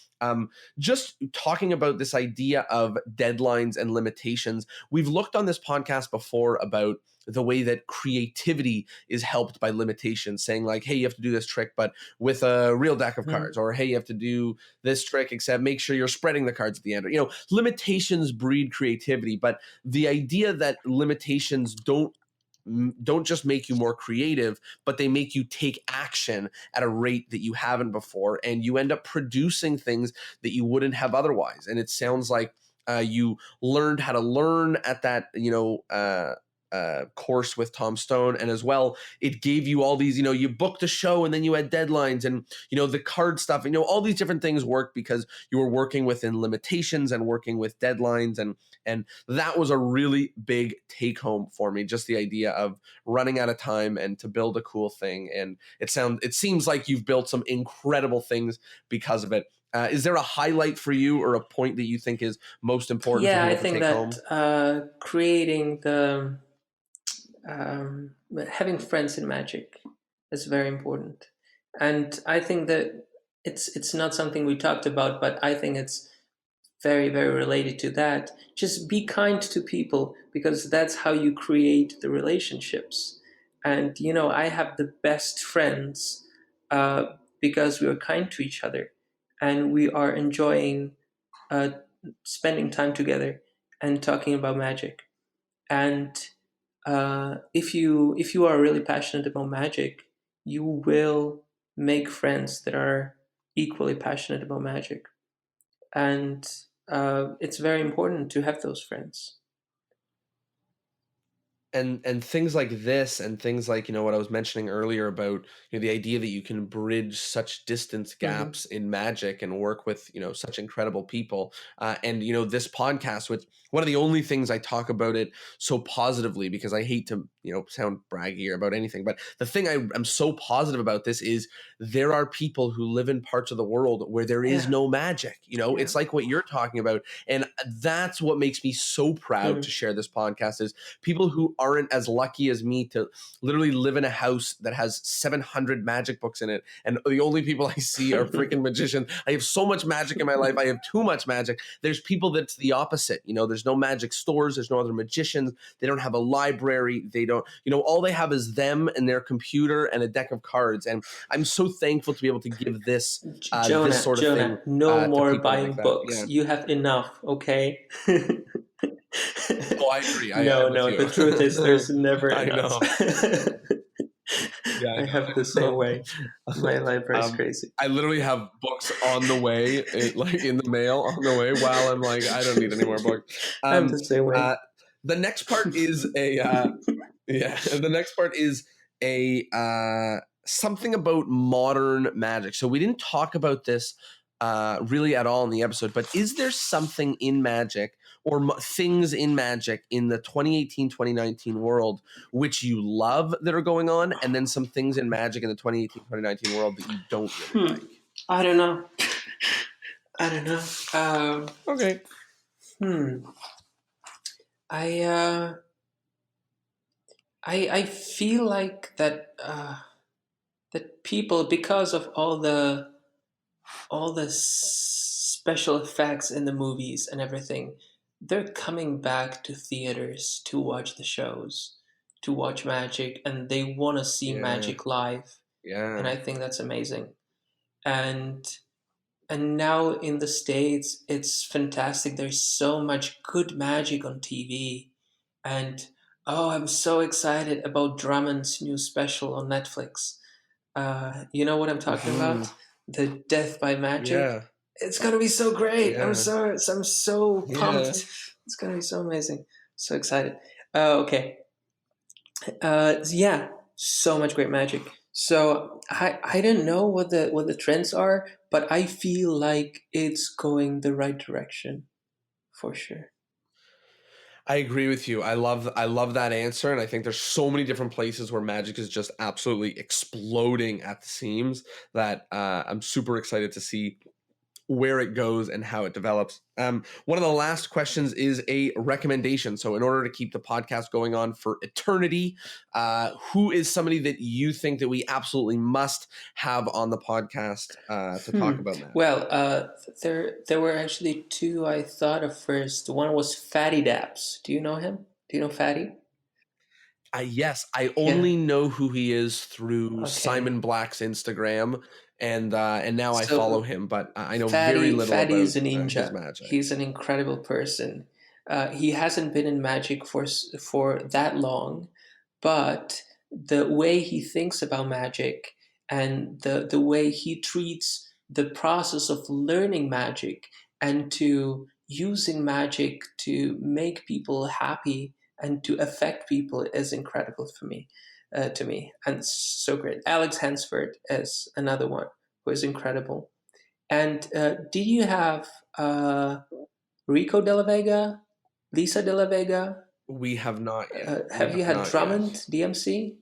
just talking about this idea of deadlines and limitations. We've looked on this podcast before about the way that creativity is helped by limitations, saying like, hey, you have to do this trick, but with a real deck of cards, or hey, you have to do this trick, except make sure you're spreading the cards at the end. Limitations breed creativity, but the idea that limitations don't just make you more creative, but they make you take action at a rate that you haven't before, and you end up producing things that you wouldn't have otherwise. And it sounds like you learned how to learn at that, course with Tom Stone, and as well it gave you all these, you booked a show and then you had deadlines, and the card stuff, all these different things work because you were working within limitations and working with deadlines, and that was a really big take home for me, just the idea of running out of time and to build a cool thing. And it seems like you've built some incredible things because of it. Is there a highlight for you or a point that you think is most important for people to take home? I think that creating having friends in magic is very important, and I think that it's not something we talked about, but I think it's very, very related to that. Just be kind to people, because that's how you create the relationships. And I have the best friends because we are kind to each other, and we are enjoying spending time together and talking about magic. And if you are really passionate about magic, you will make friends that are equally passionate about magic, and it's very important to have those friends. And things like this, and things like what I was mentioning earlier about the idea that you can bridge such distance gaps in magic and work with such incredible people, and this podcast, which one of the only things I talk about it so positively, because I hate to sound braggy about anything, but the thing I'm so positive about this is there are people who live in parts of the world where there is no magic. It's like what you're talking about, and that's what makes me so proud to share this podcast, is people who aren't as lucky as me to literally live in a house that has 700 magic books in it, and the only people I see are freaking magicians. I have so much magic in my life. I have too much magic. There's people that's the opposite. There's no magic stores. There's no other magicians. They don't have a library. They don't, all they have is them and their computer and a deck of cards. And I'm so thankful to be able to give this this sort of thing. No more buying books. Yeah. You have enough, okay? Oh, I agree. No. The truth is, there's never enough. I have the same way. My library is crazy. I literally have books on the way, like in the mail on the way, while I'm like, I don't need any more books. I'm the same way. The next part is the next part is something about modern magic. So we didn't talk about this really at all in the episode, but is there something in magic or things in magic in the 2018-2019 world which you love that are going on, and then some things in magic in the 2018-2019 world that you don't really like? I don't know. Okay. I feel like that that people, because of all the special effects in the movies and everything, they're coming back to theaters to watch the shows, to watch Magic, and they want to see Magic live. Yeah. And I think that's amazing. And now in the States, it's fantastic. There's so much good Magic on TV. And I'm so excited about Drummond's new special on Netflix. You know what I'm talking about? The Death by Magic. Yeah. It's gonna be so great. Yeah. I'm so pumped. It's gonna be so amazing. So excited. Okay. Yeah, so much great Magic. So I don't know what the trends are, but I feel like it's going the right direction, for sure. I agree with you. I love that answer, and I think there's so many different places where Magic is just absolutely exploding at the seams that I'm super excited to see where it goes and how it develops. One of the last questions is a recommendation. So in order to keep the podcast going on for eternity, who is somebody that you think that we absolutely must have on the podcast to talk about that? Well, there were actually two I thought of first. One was Fatty Daps. Do you know him? Do you know Fatty? Yes, I only know who he is through Simon Black's Instagram, and now I follow him, but I know very little about is a ninja. His Magic. He's an incredible person. He hasn't been in Magic for that long, but the way he thinks about Magic and the way he treats the process of learning Magic and to using Magic to make people happy and to affect people is incredible for me, to me, and so great. Alex Hansford is another one who is incredible. And did you have Rico de la Vega, Lisa de la Vega? We have not yet. Have you had Drummond, DMC?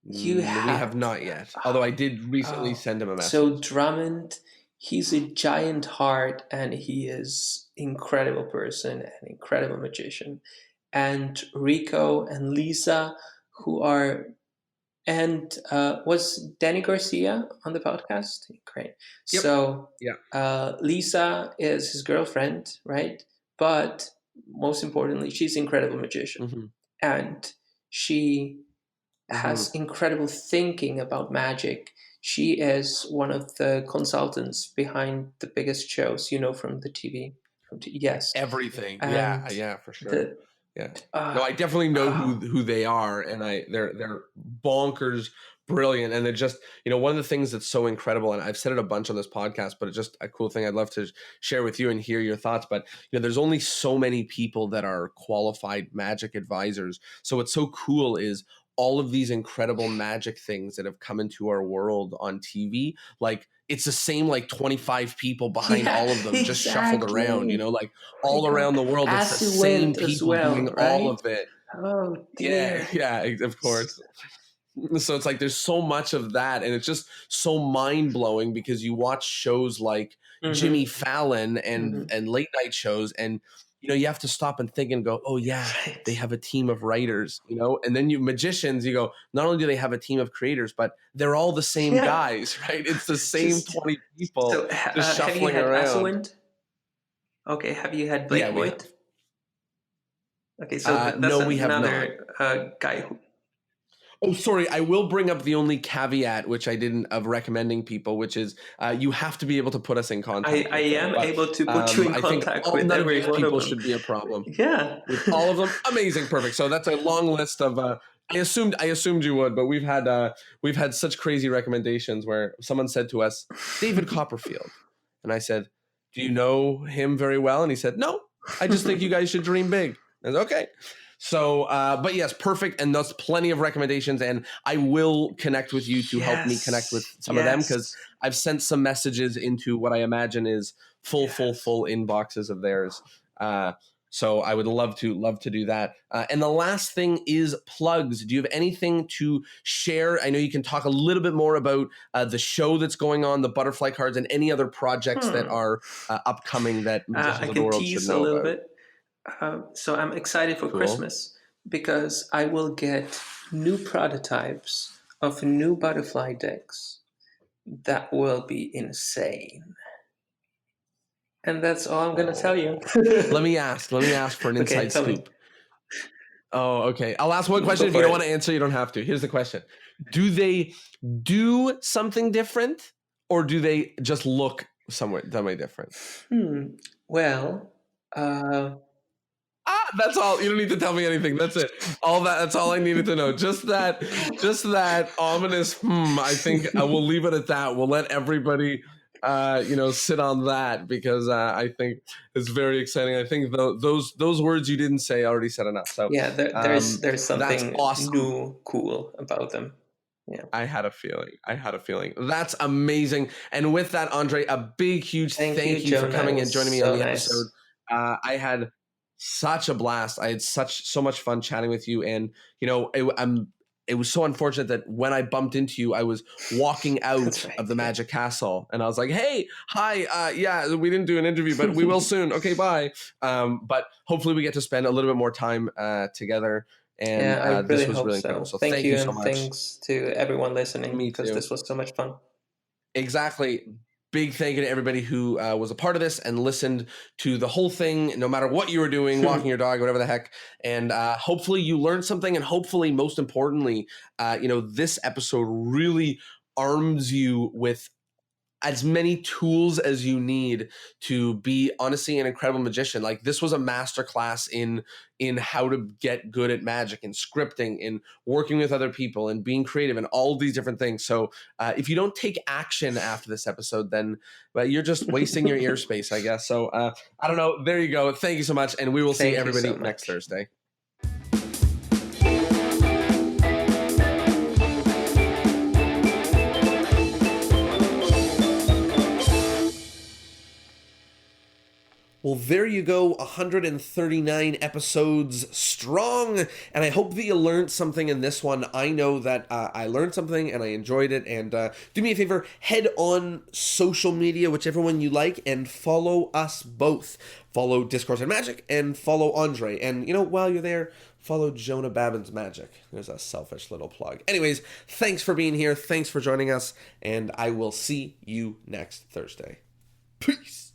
We have not yet. Although I did recently send him a message. So Drummond, he's a giant heart, and he is incredible person, an incredible magician. And Rico and Lisa, who are, and was Danny Garcia on the podcast? Great. Yep. So Lisa is his girlfriend, right? But most importantly, she's an incredible magician, and she has incredible thinking about magic. She is one of the consultants behind the biggest shows, from the TV. Yes, everything. Yeah, for sure. No, I definitely know who they are, and they're bonkers brilliant, and they're just one of the things that's so incredible, and I've said it a bunch on this podcast, but it's just a cool thing I'd love to share with you and hear your thoughts. But there's only so many people that are qualified magic advisors, so what's so cool is all of these incredible magic things that have come into our world on TV, like it's the same 25 people behind all of them, just shuffled around, all around the world. It's the same people doing all of it. Oh, dear. Yeah, of course. So it's there's so much of that, and it's just so mind-blowing because you watch shows like Jimmy Fallon and late night shows, and you have to stop and think and go, oh yeah, they have a team of writers, and then magicians, you go, not only do they have a team of creators, but they're all the same guys, right? It's the same 20 people just shuffling around. Okay, have you had Blake Voigt? Okay, so that's no, we have another guy who... Oh, sorry. I will bring up the only caveat, which I didn't, of recommending people, which is you have to be able to put us in contact. I am able to put you in contact with none every of these one people of them. should be a problem. Yeah, with all of them, amazing, perfect. So that's a long list of. I assumed you would, but we've had such crazy recommendations where someone said to us, David Copperfield, and I said, "Do you know him very well?" And he said, "No, I just think you guys should dream big." I said, "Okay." So, but yes, perfect. And that's plenty of recommendations. And I will connect with you to help me connect with some of them, because I've sent some messages into what I imagine is full inboxes of theirs. So I would love to do that. And the last thing is plugs. Do you have anything to share? I know you can talk a little bit more about the show that's going on, the butterfly cards, and any other projects that are upcoming that I the can world tease should know a little about. bit. So I'm excited for Christmas because I will get new prototypes of new butterfly decks that will be insane. And that's all I'm going to tell you. Let me ask for an inside scoop. Oh, okay. I'll ask one question. If you don't want to answer, you don't have to. Here's the question. Do they do something different, or do they just look some way different? Well, that's all. You don't need to tell me anything. That's it. That's all I needed to know. Just that ominous, I think I will leave it at that. We'll let everybody sit on that, because I think it's very exciting. I think those words you didn't say already said enough. So yeah, there's something awesome. new, cool about them. Yeah, I had a feeling. That's amazing. And with that, Ondřej, a big, huge thank you for coming and joining me on the episode. I had such a blast. I had so much fun chatting with you, and it was so unfortunate that when I bumped into you, I was walking out of the Magic Castle, and I was like, "Hey, hi, yeah, we didn't do an interview, but we will soon. Okay, bye." But hopefully, we get to spend a little bit more time together. And I really this was hope really incredible. So thank you so and much. Thanks to everyone listening, because this was so much fun. Exactly. Big thank you to everybody who was a part of this and listened to the whole thing, no matter what you were doing, walking your dog, whatever the heck. And hopefully you learned something. And hopefully, most importantly, this episode really arms you with as many tools as you need to be, honestly, an incredible magician. Like, this was a masterclass in how to get good at magic, and scripting, and working with other people, and being creative, and all these different things. So if you don't take action after this episode, then you're just wasting your ear space, I guess. So I don't know. There you go. Thank you so much. And we will see everybody next Thursday. Well, there you go, 139 episodes strong, and I hope that you learned something in this one. I know that I learned something, and I enjoyed it, and do me a favor, head on social media, whichever one you like, and follow us both. Follow Discourse and Magic, and follow Ondřej, and, while you're there, follow Jonah Babin's Magic. There's a selfish little plug. Anyways, thanks for being here, thanks for joining us, and I will see you next Thursday. Peace!